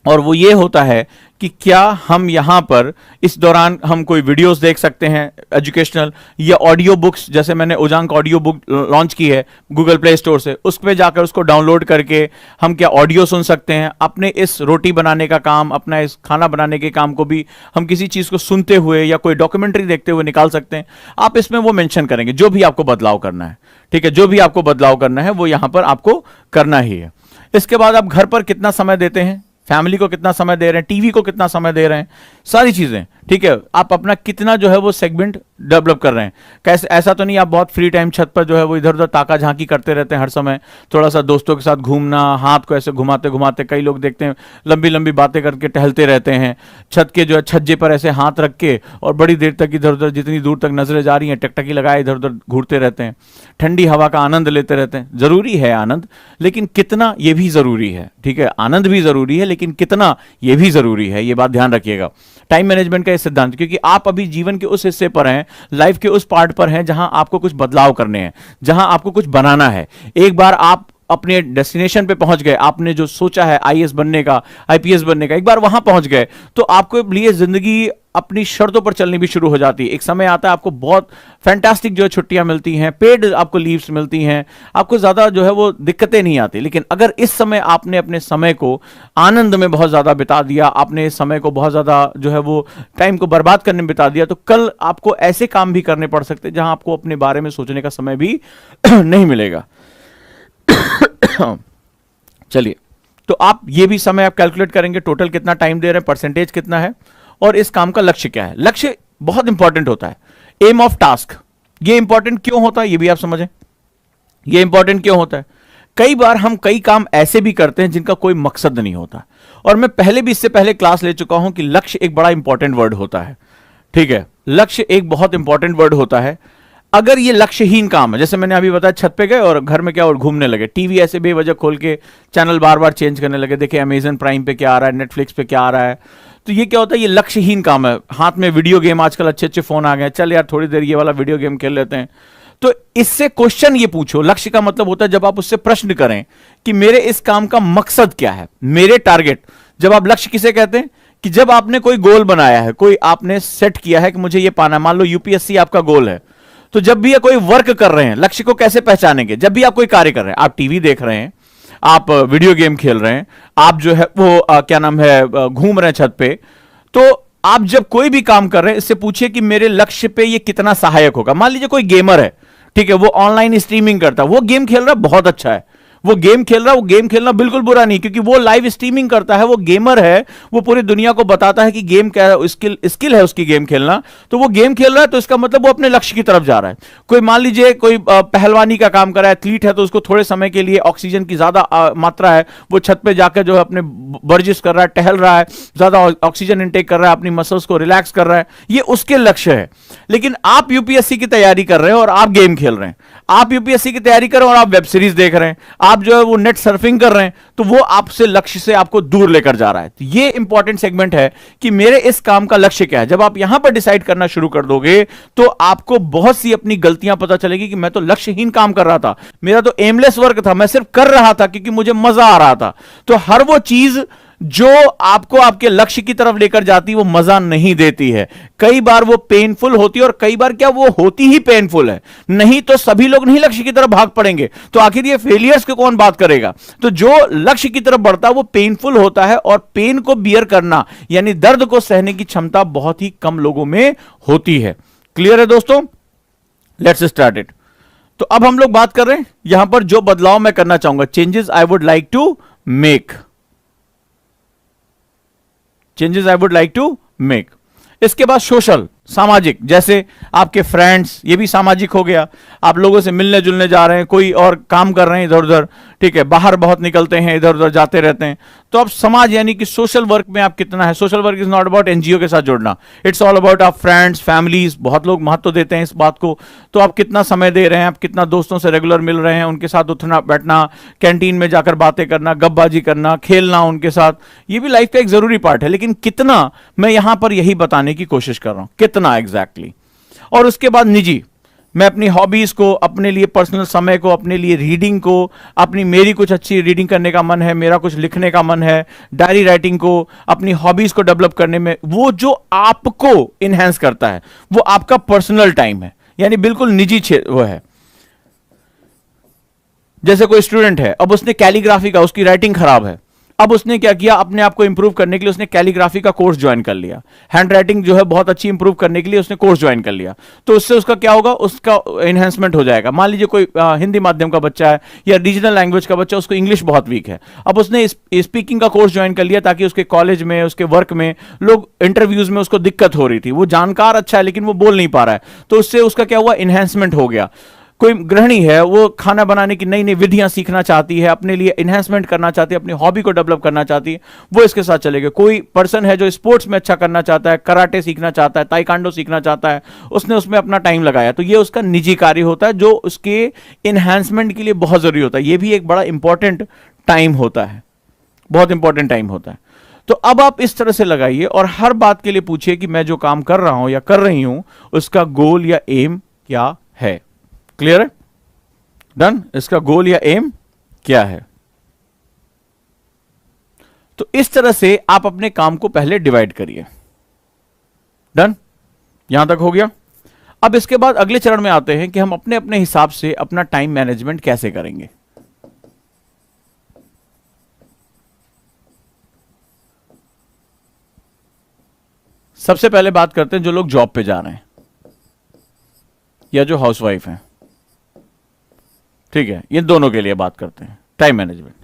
और वो ये होता है कि क्या हम यहां पर इस दौरान हम कोई वीडियोस देख सकते हैं एजुकेशनल, या ऑडियो बुक्स, जैसे मैंने ओजांक ऑडियो बुक लॉन्च की है गूगल प्ले स्टोर से, उस पर जाकर उसको डाउनलोड करके हम क्या ऑडियो सुन सकते हैं? अपने इस रोटी बनाने का काम, अपना इस खाना बनाने के काम को भी हम किसी चीज को सुनते हुए या कोई डॉक्यूमेंट्री देखते हुए निकाल सकते हैं। आप इसमें वो मेंशन करेंगे जो भी आपको बदलाव करना है। ठीक है, जो भी आपको बदलाव करना है वो यहां पर आपको करना ही है। इसके बाद आप घर पर कितना समय देते हैं, फैमिली को कितना समय दे रहे हैं, टीवी को कितना समय दे रहे हैं, सारी चीजें। ठीक है, आप अपना कितना जो है वो सेगमेंट डेवलप कर रहे हैं। कैसे, ऐसा तो नहीं आप बहुत फ्री टाइम छत पर जो है वो इधर उधर ताका झांकी करते रहते हैं हर समय, थोड़ा सा दोस्तों के साथ घूमना, हाथ को ऐसे घुमाते घुमाते, कई लोग देखते हैं लंबी लंबी बातें करके टहलते रहते हैं छत के जो है छज्जे पर ऐसे हाथ रख के, और बड़ी देर तक इधर उधर, जितनी दूर तक नजरें जा रही हैं टकटकी लगाए इधर उधर घूरते रहते हैं, ठंडी हवा का आनंद लेते रहते हैं। जरूरी है आनंद, लेकिन कितना ये भी जरूरी है। ठीक है, आनंद भी जरूरी है, लेकिन कितना ये भी जरूरी है, ये बात ध्यान रखिएगा। टाइम मैनेजमेंट का ये सिद्धांत, क्योंकि आप अभी जीवन के उस हिस्से पर हैं, लाइफ के उस पार्ट पर हैं जहां आपको कुछ बदलाव करने हैं, जहां आपको कुछ बनाना है। एक बार आप अपने डेस्टिनेशन पे पहुंच गए, आपने जो सोचा है आईएएस बनने का, आईपीएस बनने का, एक बार वहां पहुंच गए तो आपको लिए जिंदगी अपनी शर्तों पर चलनी भी शुरू हो जाती है। एक समय आता है आपको बहुत फैंटास्टिक जो है छुट्टियां मिलती हैं, पेड आपको लीव्स मिलती हैं, आपको ज्यादा जो है वो दिक्कतें नहीं आती। लेकिन अगर इस समय आपने अपने समय को आनंद में बहुत ज्यादा बिता दिया, आपने इस समय को बहुत ज्यादा जो है वो टाइम को बर्बाद करने में बिता दिया, तो कल आपको ऐसे काम भी करने पड़ सकते हैं जहां आपको अपने बारे में सोचने का समय भी नहीं मिलेगा। चलिए, तो आप ये भी समय आप कैलकुलेट करेंगे, टोटल कितना टाइम दे रहे हैं, परसेंटेज कितना है, और इस काम का लक्ष्य क्या है। लक्ष्य बहुत इंपॉर्टेंट होता है। एम ऑफ टास्क, ये इंपॉर्टेंट क्यों होता है ये भी आप समझें। ये इंपॉर्टेंट क्यों होता है? कई बार हम कई काम ऐसे भी करते हैं जिनका कोई मकसद नहीं होता, और मैं पहले भी इससे पहले क्लास ले चुका हूं कि लक्ष्य एक बड़ा इंपॉर्टेंट वर्ड होता है। ठीक है, लक्ष्य एक बहुत इंपॉर्टेंट वर्ड होता है। अगर ये लक्ष्यहीन काम है, जैसे मैंने अभी बताया छत पे गए और घर में क्या और घूमने लगे, टीवी ऐसे बेवजह खोल के चैनल बार बार चेंज करने लगे, देखिए अमेजन प्राइम पे क्या आ रहा है, नेटफ्लिक्स पे क्या आ रहा है, तो ये क्या होता है, ये लक्ष्यहीन काम है। हाथ में वीडियो गेम, आजकल अच्छे अच्छे फोन आ गए, चल यार थोड़ी देर ये वाला वीडियो गेम खेल लेते हैं। तो इससे क्वेश्चन ये पूछो, लक्ष्य का मतलब होता है जब आप उससे प्रश्न करें कि मेरे इस काम का मकसद क्या है, मेरे टारगेट। जब आप लक्ष्य किसे कहते हैं कि जब आपने कोई गोल बनाया है, कोई आपने सेट किया है कि मुझे ये पाना है, मान लो यूपीएससी आपका गोल है, तो जब भी ये कोई वर्क कर रहे हैं, लक्ष्य को कैसे पहचानेंगे? जब भी आप कोई कार्य कर रहे हैं, आप टीवी देख रहे हैं, आप वीडियो गेम खेल रहे हैं, आप जो है वो क्या नाम है घूम रहे हैं छत पे, तो आप जब कोई भी काम कर रहे हैं इससे पूछिए कि मेरे लक्ष्य पे ये कितना सहायक होगा। मान लीजिए कोई गेमर है, ठीक है, वो ऑनलाइन स्ट्रीमिंग करता है, वो गेम खेल रहा है, बहुत अच्छा है, वो गेम खेल रहा है, वो गेम खेलना बिल्कुल बुरा नहीं, क्योंकि वो लाइव स्ट्रीमिंग करता है, वो गेमर है, वो पूरी दुनिया को बताता है कि गेम क्या है, स्किल है उसकी गेम खेलना। तो वो गेम खेल रहा है तो इसका मतलब वो अपने लक्ष्य की तरफ जा रहा है। कोई मान लीजिए कोई पहलवानी का काम कर रहा है, एथलीट है, तो उसको थोड़े समय के लिए ऑक्सीजन की ज्यादा मात्रा है, वो छत पे जाकर जो है अपने वर्जिश कर रहा है, टहल रहा है, ज्यादा ऑक्सीजन इंटेक कर रहा है, अपनी मसल्स को रिलैक्स कर रहा है, ये उसके लक्ष्य है। लेकिन आप यूपीएससी की तैयारी कर रहे हैं और आप गेम खेल रहे हैं, आप यूपीएससी की तैयारी कर रहे हैं और आप वेब सीरीज देख रहे हैं, आप जो है वो नेट सर्फिंग कर रहे हैं, तो वो आपसे लक्ष्य से आपको दूर लेकर जा रहा है। तो ये इंपॉर्टेंट सेगमेंट है कि मेरे इस काम का लक्ष्य क्या है। जब आप यहां पर डिसाइड करना शुरू कर दोगे तो आपको बहुत सी अपनी गलतियां पता चलेगी कि मैं तो लक्ष्यहीन काम कर रहा था, मेरा तो एमलेस वर्क था, मैं सिर्फ कर रहा था क्योंकि मुझे मजा आ रहा था। तो हर वो चीज जो आपको आपके लक्ष्य की तरफ लेकर जाती है वो मजा नहीं देती है। कई बार वो पेनफुल होती है और कई बार क्या वो होती ही पेनफुल है, नहीं तो सभी लोग नहीं लक्ष्य की तरफ भाग पड़ेंगे। तो आखिर ये फेलियर्स को कौन बात करेगा। तो जो लक्ष्य की तरफ बढ़ता है वो पेनफुल होता है, और पेन को बियर करना यानी दर्द को सहने की क्षमता बहुत ही कम लोगों में होती है। क्लियर है दोस्तों? Let's start it. तो अब हम लोग बात कर रहे हैं यहां पर जो बदलाव मैं करना चाहूंगा, changes I would like to make, changes I would like to make. इसके बाद सोशल, सामाजिक, जैसे आपके फ्रेंड्स, ये भी सामाजिक हो गया, आप लोगों से मिलने जुलने जा रहे हैं, कोई और काम कर रहे हैं इधर उधर, ठीक है, बाहर बहुत निकलते हैं, इधर उधर जाते रहते हैं, तो आप समाज यानी कि सोशल वर्क में आप कितना है। Social work is not about NGO के साथ जुड़ना, इट्स ऑल अबाउट आप फ्रेंड्स, फैमिलीज, बहुत लोग महत्व देते हैं इस बात को। तो आप कितना समय दे रहे हैं, आप कितना दोस्तों से रेगुलर मिल रहे हैं, उनके साथ उठना बैठना, कैंटीन में जाकर बातें करना, गपबाजी करना, खेलना उनके साथ, ये भी लाइफ का एक जरूरी पार्ट है। लेकिन कितना, मैं यहां पर यही बताने की कोशिश कर रहा हूं, कितना एग्जैक्टली। और उसके बाद निजी, मैं अपनी हॉबीज को, अपने लिए पर्सनल समय को, अपने लिए रीडिंग को, अपनी मेरी कुछ अच्छी रीडिंग करने का मन है, मेरा कुछ लिखने का मन है, डायरी राइटिंग को, अपनी हॉबीज को डेवलप करने में, वो जो आपको इनहेंस करता है वो आपका पर्सनल टाइम है, यानी बिल्कुल निजी वो है। जैसे कोई स्टूडेंट है, अब उसने कैलीग्राफी का, उसकी राइटिंग खराब है, अब उसने क्या किया, अपने आप को इंप्रूव करने के लिए उसने कैलीग्राफी का कोर्स ज्वाइन कर लिया, हैंड राइटिंग जो है बहुत अच्छी इंप्रूव करने के लिए उसने कोर्स ज्वाइन कर लिया। तो उससे उसका क्या होगा, उसका एनहेंसमेंट हो जाएगा। मान लीजिए कोई हिंदी माध्यम का बच्चा है या रीजनल लैंग्वेज का बच्चा, उसको इंग्लिश बहुत वीक है, अब उसने स्पीकिंग का कोर्स ज्वाइन कर लिया ताकि उसके कॉलेज में, उसके वर्क में, लोग इंटरव्यूज में उसको दिक्कत हो रही थी, वो जानकार अच्छा है लेकिन वो बोल नहीं पा रहा है, तो उससे उसका क्या हुआ, एनहेंसमेंट हो गया। कोई गृहिणी है, वो खाना बनाने की नई नई विधियां सीखना चाहती है, अपने लिए इन्हेंसमेंट करना चाहती है, अपनी हॉबी को डेवलप करना चाहती है, वो इसके साथ चलेगा। कोई पर्सन है जो स्पोर्ट्स में अच्छा करना चाहता है, कराटे सीखना चाहता है, ताइक्वांडो सीखना चाहता है, उसने उसमें अपना टाइम लगाया, तो ये उसका निजी कार्य होता है जो उसके इन्हेंसमेंट के लिए बहुत जरूरी होता है। ये भी एक बड़ा इंपॉर्टेंट टाइम होता है, बहुत इंपॉर्टेंट टाइम होता है। तो अब आप इस तरह से लगाइए और हर बात के लिए पूछिए कि मैं जो काम कर रहा हूं या कर रही हूं उसका गोल या एम क्या है। क्लियर है? डन? इसका गोल या एम क्या है? तो इस तरह से आप अपने काम को पहले डिवाइड करिए। डन? यहां तक हो गया। अब इसके बाद अगले चरण में आते हैं कि हम अपने अपने हिसाब से अपना टाइम मैनेजमेंट कैसे करेंगे। सबसे पहले बात करते हैं जो लोग जॉब पे जा रहे हैं या जो हाउसवाइफ हैं, ठीक है, ये दोनों के लिए बात करते हैं टाइम मैनेजमेंट।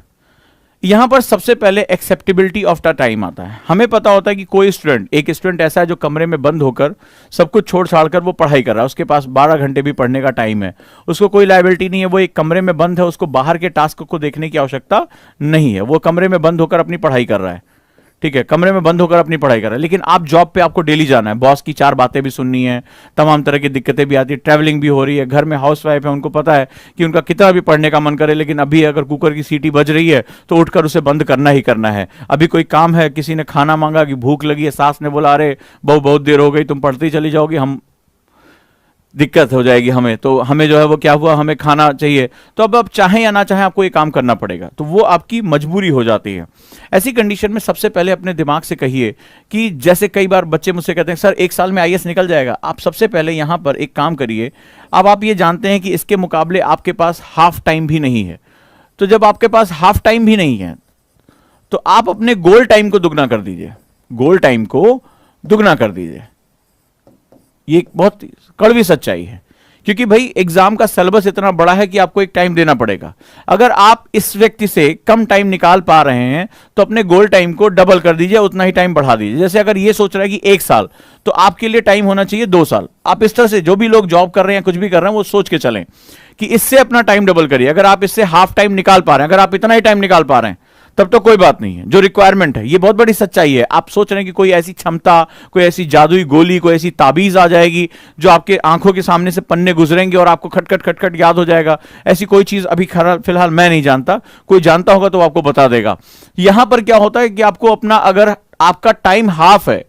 यहां पर सबसे पहले एक्सेप्टेबिलिटी ऑफ द टाइम आता है। हमें पता होता है कि कोई स्टूडेंट, एक स्टूडेंट ऐसा है जो कमरे में बंद होकर सब कुछ छोड़ छाड़ कर वो पढ़ाई कर रहा है, उसके पास 12 घंटे भी पढ़ने का टाइम है, उसको कोई लायबिलिटी नहीं है, वो एक कमरे में बंद है, उसको बाहर के टास्क को देखने की आवश्यकता नहीं है, वो कमरे में बंद होकर अपनी पढ़ाई कर रहा है, ठीक है, कमरे में बंद होकर अपनी पढ़ाई कर रहा है। लेकिन आप जॉब पे, आपको डेली जाना है, बॉस की 4 बातें भी सुननी है, तमाम तरह की दिक्कतें भी आती है, ट्रैवलिंग भी हो रही है, घर में हाउसवाइफ है, उनको पता है कि उनका कितना भी पढ़ने का मन करे लेकिन अभी अगर कुकर की सीटी बज रही है तो उठकर उसे बंद करना ही करना है। अभी कोई काम है, किसी ने खाना मांगा कि भूख लगी है, सास ने बोला अरे बहू बहुत देर हो गई, तुम पढ़ती चली जाओगी, हम दिक्कत हो जाएगी हमें, तो हमें जो है वो क्या हुआ, हमें खाना चाहिए, तो अब आप चाहें या ना चाहें आपको ये काम करना पड़ेगा, तो वो आपकी मजबूरी हो जाती है। ऐसी कंडीशन में सबसे पहले अपने दिमाग से कहिए कि जैसे कई बार बच्चे मुझसे कहते हैं सर 1 साल में आईएएस निकल जाएगा, आप सबसे पहले यहां पर एक काम करिए। अब आप ये जानते हैं कि इसके मुकाबले आपके पास हाफ टाइम भी नहीं है, तो जब आपके पास हाफ टाइम भी नहीं है तो आप अपने गोल टाइम को दुगना कर दीजिए, गोल टाइम को दुगना कर दीजिए। ये एक बहुत कड़वी सच्चाई है क्योंकि भाई एग्जाम का सिलेबस इतना बड़ा है कि आपको एक टाइम देना पड़ेगा। अगर आप इस व्यक्ति से कम टाइम निकाल पा रहे हैं तो अपने गोल टाइम को डबल कर दीजिए, उतना ही टाइम बढ़ा दीजिए। जैसे अगर ये सोच रहा है कि 1 साल, तो आपके लिए टाइम होना चाहिए 2 साल। आप इस तरह से, जो भी लोग जॉब कर रहे हैं, कुछ भी कर रहे हैं, वो सोच के चलें कि इससे अपना टाइम डबल करिए। अगर आप इससे हाफ टाइम निकाल पा रहे हैं, अगर आप इतना ही टाइम निकाल पा रहे हैं, तब तो कोई बात नहीं है। जो रिक्वायरमेंट है, ये बहुत बड़ी सच्चाई है। आप सोच रहे हैं कि कोई ऐसी क्षमता, कोई ऐसी जादुई गोली, कोई ऐसी ताबीज आ जाएगी जो आपके आंखों के सामने से पन्ने गुजरेंगे और आपको खटखट खटखट याद हो जाएगा। ऐसी कोई चीज अभी फिलहाल मैं नहीं जानता, कोई जानता होगा तो आपको बता देगा। यहां पर क्या होता है कि आपको अपना, अगर आपका टाइम हाफ है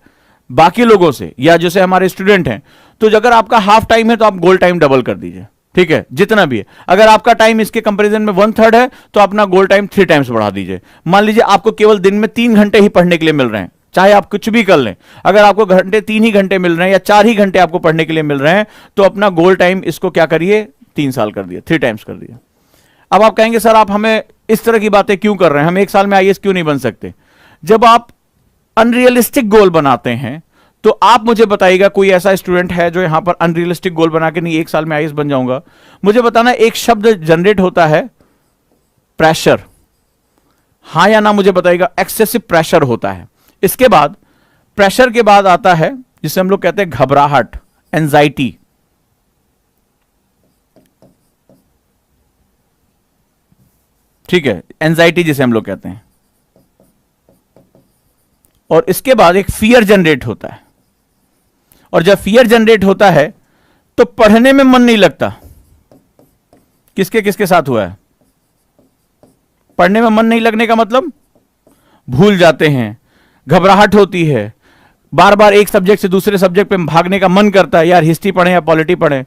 बाकी लोगों से, या जैसे हमारे स्टूडेंट हैं, तो अगर आपका हाफ टाइम है तो आप गोल टाइम डबल कर दीजिए, ठीक है, जितना भी है। अगर आपका टाइम इसके कंपैरिजन में 1/3 है तो अपना गोल टाइम 3 टाइम्स बढ़ा दीजिए। मान लीजिए आपको केवल दिन में 3 घंटे ही पढ़ने के लिए मिल रहे हैं, चाहे आप कुछ भी कर लें। अगर आपको 3 ही घंटे मिल रहे हैं या 4 ही घंटे आपको पढ़ने के लिए मिल रहे हैं, तो अपना गोल टाइम इसको क्या करिए, 3 साल कर दिए, 3 टाइम्स कर दिए। अब आप कहेंगे सर आप हमें इस तरह की बातें क्यों कर रहे हैं, हम 1 साल में आईएएस क्यों नहीं बन सकते? जब आप अनरियलिस्टिक गोल बनाते हैं तो आप मुझे बताइएगा, कोई ऐसा स्टूडेंट है जो यहां पर अनरियलिस्टिक गोल बना के नहीं 1 साल में आईएएस बन जाऊंगा? मुझे बताना, एक शब्द जनरेट होता है प्रेशर, हां या ना मुझे बताइएगा। एक्सेसिव प्रेशर होता है। इसके बाद, प्रेशर के बाद आता है जिसे हम लोग कहते हैं घबराहट, एंजाइटी। ठीक है, एंजाइटी जिसे हम लोग कहते हैं। और इसके बाद एक फियर जनरेट होता है। और जब फियर जनरेट होता है तो पढ़ने में मन नहीं लगता। किसके किसके साथ हुआ है? पढ़ने में मन नहीं लगने का मतलब भूल जाते हैं, घबराहट होती है, बार बार एक सब्जेक्ट से दूसरे सब्जेक्ट पे भागने का मन करता है, यार हिस्ट्री पढ़े या पॉलिटी पढ़े,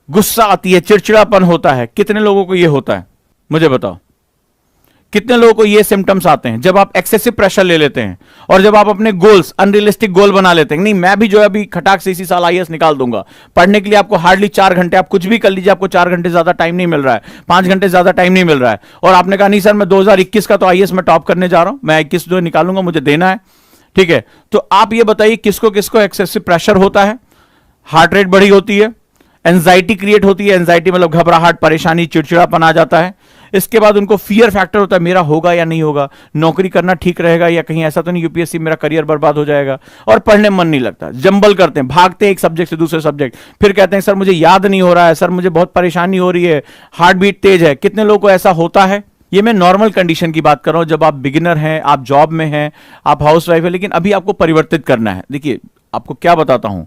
गुस्सा आती है, चिड़चिड़ापन होता है। कितने लोगों को यह होता है मुझे बताओ? कितने लोगों को ये सिम्टम्स आते हैं जब आप एक्सेसिव प्रेशर ले लेते हैं और जब आप अपने गोल्स अनरियलिस्टिक गोल बना लेते हैं? नहीं, मैं भी जो है अभी खटाक से इसी साल आईएएस निकाल दूंगा। पढ़ने के लिए आपको हार्डली 4 घंटे, आप कुछ भी कर लीजिए, आपको 4 घंटे ज्यादा टाइम नहीं मिल रहा है, 5 घंटे ज्यादा टाइम नहीं मिल रहा है। और आपने कहा नहीं सर मैं 2021 का तो आईएएस में टॉप करने जा रहा हूं, मैं 21 जो निकालूंगा, मुझे देना है। ठीक है, तो आप ये बताइए किसको किसको एक्सेसिव प्रेशर होता है? हार्ट रेट बढ़ी होती है, एंजाइटी क्रिएट होती है, एंजाइटी मतलब घबराहट, परेशानी, चिड़चिड़ापन आ जाता है। इसके बाद उनको फियर फैक्टर होता है, मेरा होगा या नहीं होगा, नौकरी करना ठीक रहेगा या कहीं ऐसा तो नहीं यूपीएससी मेरा करियर बर्बाद हो जाएगा। और पढ़ने मन नहीं लगता, जंबल करते हैं, भागते हैं एक सब्जेक्ट से दूसरे सब्जेक्ट, फिर कहते हैं सर मुझे याद नहीं हो रहा है, सर मुझे बहुत परेशानी हो रही है, हार्ट बीट तेज है। कितने लोगों को ऐसा होता है? ये मैं नॉर्मल कंडीशन की बात कर रहा हूं, जब आप बिगिनर हैं, आप जॉब में हैं, आप हाउस वाइफ है, लेकिन अभी आपको परिवर्तित करना है। देखिए आपको क्या बताता हूं,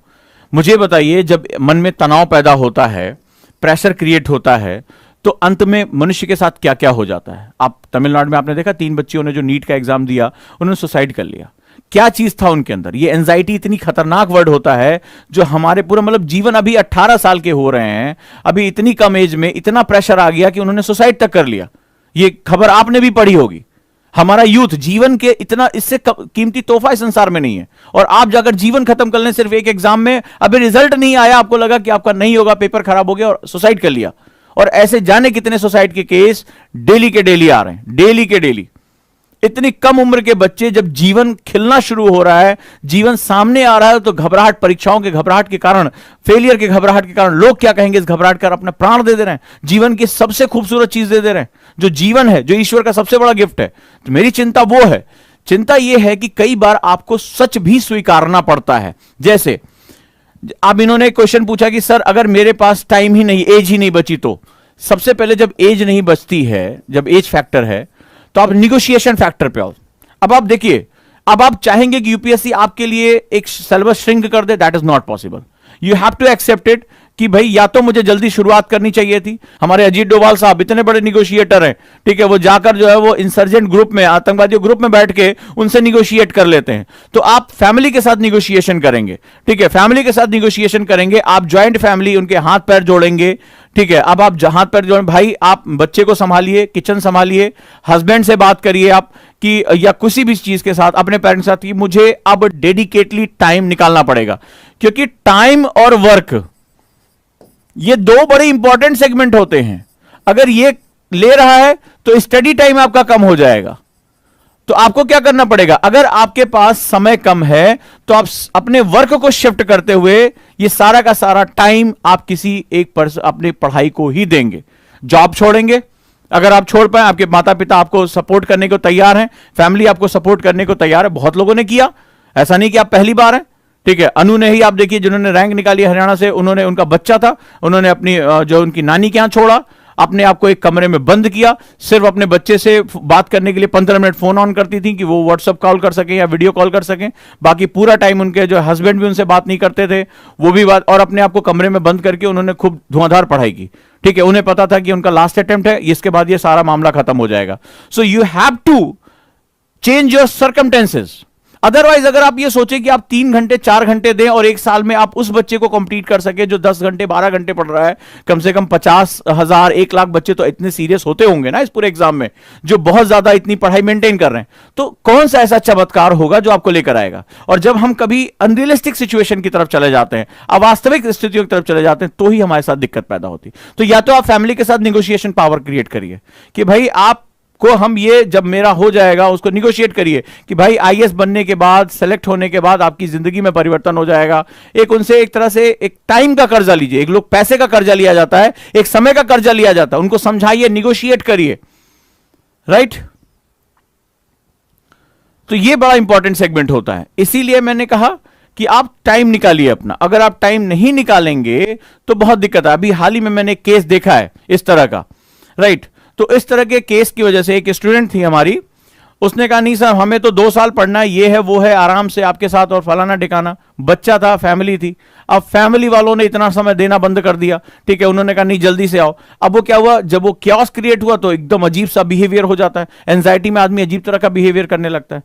मुझे बताइए, जब मन में तनाव पैदा होता है, प्रेशर क्रिएट होता है, तो अंत में मनुष्य के साथ क्या क्या हो जाता है? आप तमिलनाडु में आपने देखा 3 बच्चियों ने जो नीट का एग्जाम दिया, उन्होंने सुसाइड कर लिया। क्या चीज था उनके अंदर? ये एंजाइटी इतनी खतरनाक वर्ड होता है जो हमारे पूरा मतलब जीवन, अभी 18 साल के हो रहे हैं, अभी इतनी कम एज में इतना प्रेशर आ गया कि उन्होंने सुसाइड तक कर लिया। ये खबर आपने भी पढ़ी होगी। हमारा यूथ, जीवन के इतना, इससे कीमती तोहफा इस संसार में नहीं है, और आप जाकर जीवन खत्म कर लें सिर्फ एक एग्जाम में। अभी रिजल्ट नहीं आया, आपको लगा कि आपका नहीं होगा, पेपर खराब हो गया और सुसाइड कर लिया। और ऐसे जाने कितने सुसाइड के केस डेली के डेली आ रहे हैं, डेली के डेली। इतनी कम उम्र के बच्चे, जब जीवन खिलना शुरू हो रहा है, जीवन सामने आ रहा है, तो घबराहट, परीक्षाओं के घबराहट के कारण, फेलियर के घबराहट के कारण, लोग क्या कहेंगे इस घबराहट कर अपना प्राण दे दे रहे हैं, जीवन की सबसे खूबसूरत चीज दे दे रहे हैं, जो जीवन है, जो ईश्वर का सबसे बड़ा गिफ्ट है। तो मेरी चिंता वो है, चिंता यह है कि कई बार आपको सच भी स्वीकारना पड़ता है। जैसे अब इन्होंने एक क्वेश्चन पूछा कि सर अगर मेरे पास टाइम ही नहीं, एज ही नहीं बची, तो सबसे पहले जब एज नहीं बचती है, जब एज फैक्टर है, तो आप निगोशिएशन फैक्टर पे आओ। अब आप देखिए, अब आप चाहेंगे कि यूपीएससी आपके लिए एक सिलेबस श्रिंक कर दे, that is not possible. You have to accept it कि भाई या तो मुझे जल्दी शुरुआत करनी चाहिए थी। हमारे अजीत डोभाल साहब इतने बड़े निगोशिएटर हैं, ठीक है, वो जाकर जो है वो इंसर्जेंट ग्रुप में, आतंकवादियों ग्रुप में बैठ के उनसे निगोशिएट कर लेते हैं। तो आप फैमिली के साथ निगोशिएशन करेंगे, ठीक है, फैमिली के साथ निगोशिएशन करेंगे, आप ज्वाइंट फैमिली, उनके हाथ पैर जोड़ेंगे, ठीक है। अब आप हाथ पैर जोड़ें, भाई आप बच्चे को संभालिए, किचन संभालिए, हस्बैंड से बात करिए आप कि, या किसी भी चीज के साथ, अपने पेरेंट्स के साथ, कि मुझे अब डेडिकेटली टाइम निकालना पड़ेगा। क्योंकि टाइम और वर्क ये 2 बड़े इंपॉर्टेंट सेगमेंट होते हैं। अगर ये ले रहा है तो स्टडी टाइम आपका कम हो जाएगा, तो आपको क्या करना पड़ेगा? अगर आपके पास समय कम है तो आप अपने वर्क को शिफ्ट करते हुए ये सारा का सारा टाइम आप किसी एक पर्सन अपनी पढ़ाई को ही देंगे। जॉब छोड़ेंगे, अगर आप छोड़ पाए, आपके माता पिता आपको सपोर्ट करने को तैयार हैं, फैमिली आपको सपोर्ट करने को तैयार है। बहुत लोगों ने किया, ऐसा नहीं कि आप पहली बार हैं। ठीक है, अनु ने ही आप देखिए, जिन्होंने रैंक निकाली हरियाणा से, उन्होंने, उनका बच्चा था, उन्होंने अपनी जो उनकी नानी के यहां छोड़ा, अपने आप को एक कमरे में बंद किया, सिर्फ अपने बच्चे से बात करने के लिए 15 मिनट फोन ऑन करती थी कि वो व्हाट्सएप कॉल कर सकें या वीडियो कॉल कर सकें। बाकी पूरा टाइम उनके जो हस्बैंड भी उनसे बात नहीं करते थे, वो भी बात, और अपने आप को कमरे में बंद करके उन्होंने खूब धुआंधार पढ़ाई की। ठीक है, उन्हें पता था कि उनका लास्ट अटेम्प्ट है, इसके बाद ये सारा मामला खत्म हो जाएगा। So you have to change your circumstances. Otherwise अगर आप ये सोचे कि आप 3 घंटे 4 घंटे दें और एक साल में आप उस बच्चे को कंप्लीट कर सके जो 10 घंटे 12 घंटे पढ़ रहा है, कम से कम 50,000 1 लाख बच्चे तो इतने सीरियस होते होंगे ना इस पूरे एग्जाम में, जो बहुत ज्यादा इतनी पढ़ाई मेंटेन कर रहे हैं, तो कौन सा ऐसा चमत्कार होगा जो आपको लेकर आएगा? और जब हम कभी अनरियलिस्टिक सिचुएशन की तरफ चले जाते हैं, अवास्तविक स्थितियों की तरफ चले जाते हैं, तो ही हमारे साथ दिक्कत पैदा होती है। तो या तो आप फैमिली के साथ निगोशिएशन पावर क्रिएट करिए कि भाई आप को हम ये जब मेरा हो जाएगा उसको निगोशिएट करिए कि भाई आईएएस बनने के बाद, सेलेक्ट होने के बाद आपकी जिंदगी में परिवर्तन हो जाएगा। एक उनसे एक तरह से एक टाइम का कर्जा लीजिए। एक लोग पैसे का कर्जा लिया जाता है, एक समय का कर्जा लिया जाता है, उनको समझाइए, निगोशिएट करिए, राइट? तो ये बड़ा इंपॉर्टेंट सेगमेंट होता है। इसीलिए मैंने कहा कि आप टाइम निकालिए अपना। अगर आप टाइम नहीं निकालेंगे तो बहुत दिक्कत है। अभी हाल ही में मैंने केस देखा है इस तरह का, राइट? तो इस तरह के केस की वजह से एक स्टूडेंट थी हमारी, उसने कहा नहीं सर हमें तो 2 साल पढ़ना है, ये है वो है, आराम से आपके साथ, और फलाना ठिकाना। बच्चा था, फैमिली थी। अब फैमिली वालों ने इतना समय देना बंद कर दिया। ठीक है, उन्होंने कहा नहीं जल्दी से आओ। अब वो क्या हुआ, जब वो क्योस क्रिएट हुआ तो एकदम अजीब सा बिहेवियर हो जाता है। एंजाइटी में आदमी अजीब तरह का बिहेवियर करने लगता है।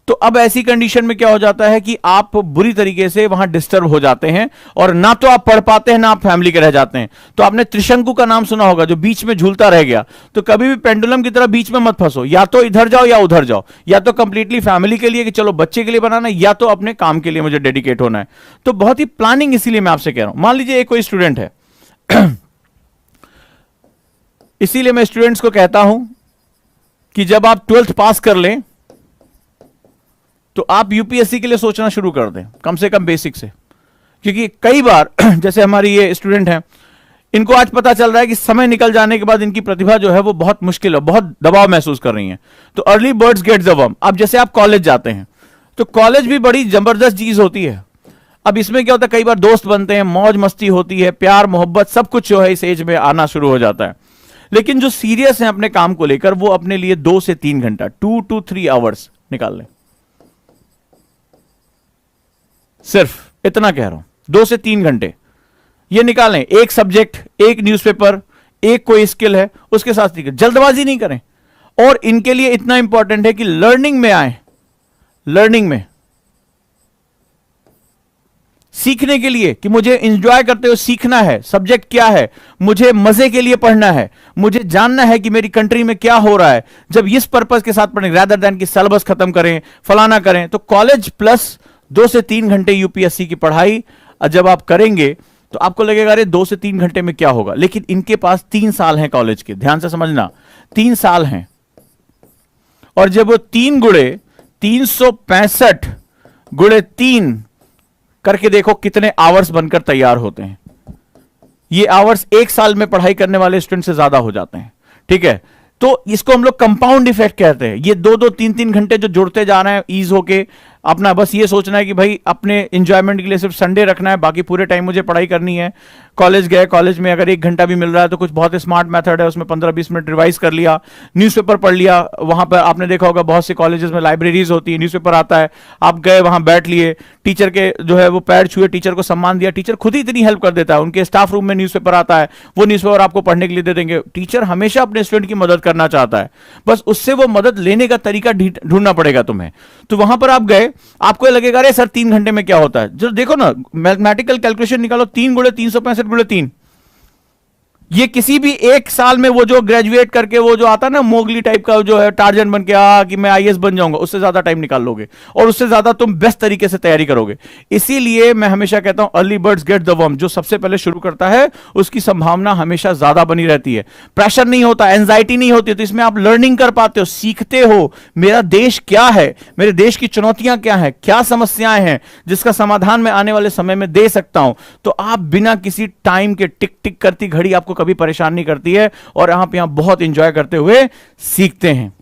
तो अब ऐसी कंडीशन में क्या हो जाता है कि आप बुरी तरीके से वहां डिस्टर्ब हो जाते हैं, और ना तो आप पढ़ पाते हैं ना आप फैमिली के रह जाते हैं। तो आपने त्रिशंकु का नाम सुना होगा, जो बीच में झूलता रह गया। तो कभी भी पेंडुलम की तरह बीच में मत फंसो, या तो इधर जाओ या उधर जाओ, या तो कंप्लीटली फैमिली के लिए कि चलो बच्चे के लिए बनाना है, या तो अपने काम के लिए मुझे डेडिकेट होना है। तो बहुत ही प्लानिंग, इसीलिए मैं आपसे कह रहा हूं। मान लीजिए एक कोई स्टूडेंट है इसीलिए मैं स्टूडेंट्स को कहता हूं कि जब आप 12th पास कर लें तो आप यूपीएससी के लिए सोचना शुरू कर दें, कम से कम बेसिक से। क्योंकि कई बार जैसे हमारी ये स्टूडेंट हैं, इनको आज पता चल रहा है कि समय निकल जाने के बाद इनकी प्रतिभा जो है वो बहुत मुश्किल है, बहुत दबाव महसूस कर रही हैं। तो early birds get the worm. अब जैसे आप कॉलेज जाते हैं तो कॉलेज भी बड़ी जबरदस्त चीज होती है। अब इसमें क्या होता है, कई बार दोस्त बनते हैं, मौज मस्ती होती है, प्यार मोहब्बत सब कुछ जो है इस एज में आना शुरू हो जाता है। लेकिन जो सीरियस है अपने काम को लेकर, वो अपने लिए 2 से 3 घंटा, 2 to 3 आवर्स निकाल लें। सिर्फ इतना कह रहा हूं, 2 से 3 घंटे ये निकालें। एक सब्जेक्ट, एक न्यूज़पेपर, एक कोई स्किल है, उसके साथ जल्दबाजी नहीं करें। और इनके लिए इतना इंपॉर्टेंट है कि लर्निंग में आए, लर्निंग में सीखने के लिए, कि मुझे एंजॉय करते हुए सीखना है। सब्जेक्ट क्या है, मुझे मजे के लिए पढ़ना है, मुझे जानना है कि मेरी कंट्री में क्या हो रहा है। जब इस पर्पस के साथ पढ़ें, रादर देन कि सिलेबस खत्म करें, फलाना करें, तो कॉलेज प्लस 2 से 3 घंटे यूपीएससी की पढ़ाई जब आप करेंगे तो आपको लगेगा अरे 2 से 3 घंटे में क्या होगा। लेकिन इनके पास 3 साल हैं कॉलेज के, ध्यान से समझना, 3 साल हैं। और जब वो 3 गुणे 365 गुणे 3 करके देखो कितने आवर्स बनकर तैयार होते हैं। ये आवर्स 1 साल में पढ़ाई करने वाले स्टूडेंट से ज्यादा हो जाते हैं। ठीक है, तो इसको हम लोग कंपाउंड इफेक्ट कहते हैं। ये 2-2 3-3 घंटे जो जुड़ते जा रहे हैं ईज होके, अपना बस ये सोचना है कि भाई अपने एंजॉयमेंट के लिए सिर्फ संडे रखना है, बाकी पूरे टाइम मुझे पढ़ाई करनी है। कॉलेज गए, कॉलेज में अगर 1 घंटा भी मिल रहा है तो कुछ बहुत स्मार्ट मेथड है, उसमें 15-20 मिनट रिवाइज कर लिया, न्यूज़पेपर पढ़ लिया। वहां पर आपने देखा होगा बहुत से कॉलेजेस में लाइब्रेरीज होती है, न्यूज़पेपर आता है, आप गए वहां बैठ लिए, टीचर के जो है वो पैर छुए, टीचर को सम्मान दिया। टीचर खुद ही इतनी हेल्प कर देता है, उनके स्टाफ रूम में न्यूज़पेपर आता है, वो न्यूज़पेपर आपको पढ़ने के लिए दे देंगे। टीचर हमेशा अपने स्टूडेंट की मदद करना चाहता है, बस उससे वो मदद लेने का तरीका ढूंढना पड़ेगा तुम्हें। तो वहां पर आप गए, आपको लगेगा अरे सर 3 घंटे में क्या होता है। जो देखो ना, मैथमेटिकल कैलकुलेशन निकालो, 3 गुणे 365 गुणे 3, ये किसी भी एक साल में वो जो ग्रेजुएट करके वो जो आता है ना मोगली टाइप का जो है टार्जन बन के कि मैं आईएएस बन जाऊंगा, उससे ज्यादा टाइम निकाल लोगे और उससे ज्यादा तुम बेस्ट तरीके से तैयारी करोगे। इसीलिए मैं हमेशा कहता हूं early birds get the worm. जो सबसे पहले शुरू करता है उसकी संभावना हमेशा ज्यादा बनी रहती है। प्रेशर नहीं होता, एंजाइटी नहीं होती, तो इसमें आप लर्निंग कर पाते हो, सीखते हो मेरा देश क्या है, मेरे देश की चुनौतियां क्या है, क्या समस्याएं हैं जिसका समाधान मैं आने वाले समय में दे सकता हूं। तो आप बिना किसी टाइम के टिक टिक करती घड़ी आपको कभी परेशान नहीं करती है और आप यहां बहुत इंजॉय करते हुए सीखते हैं।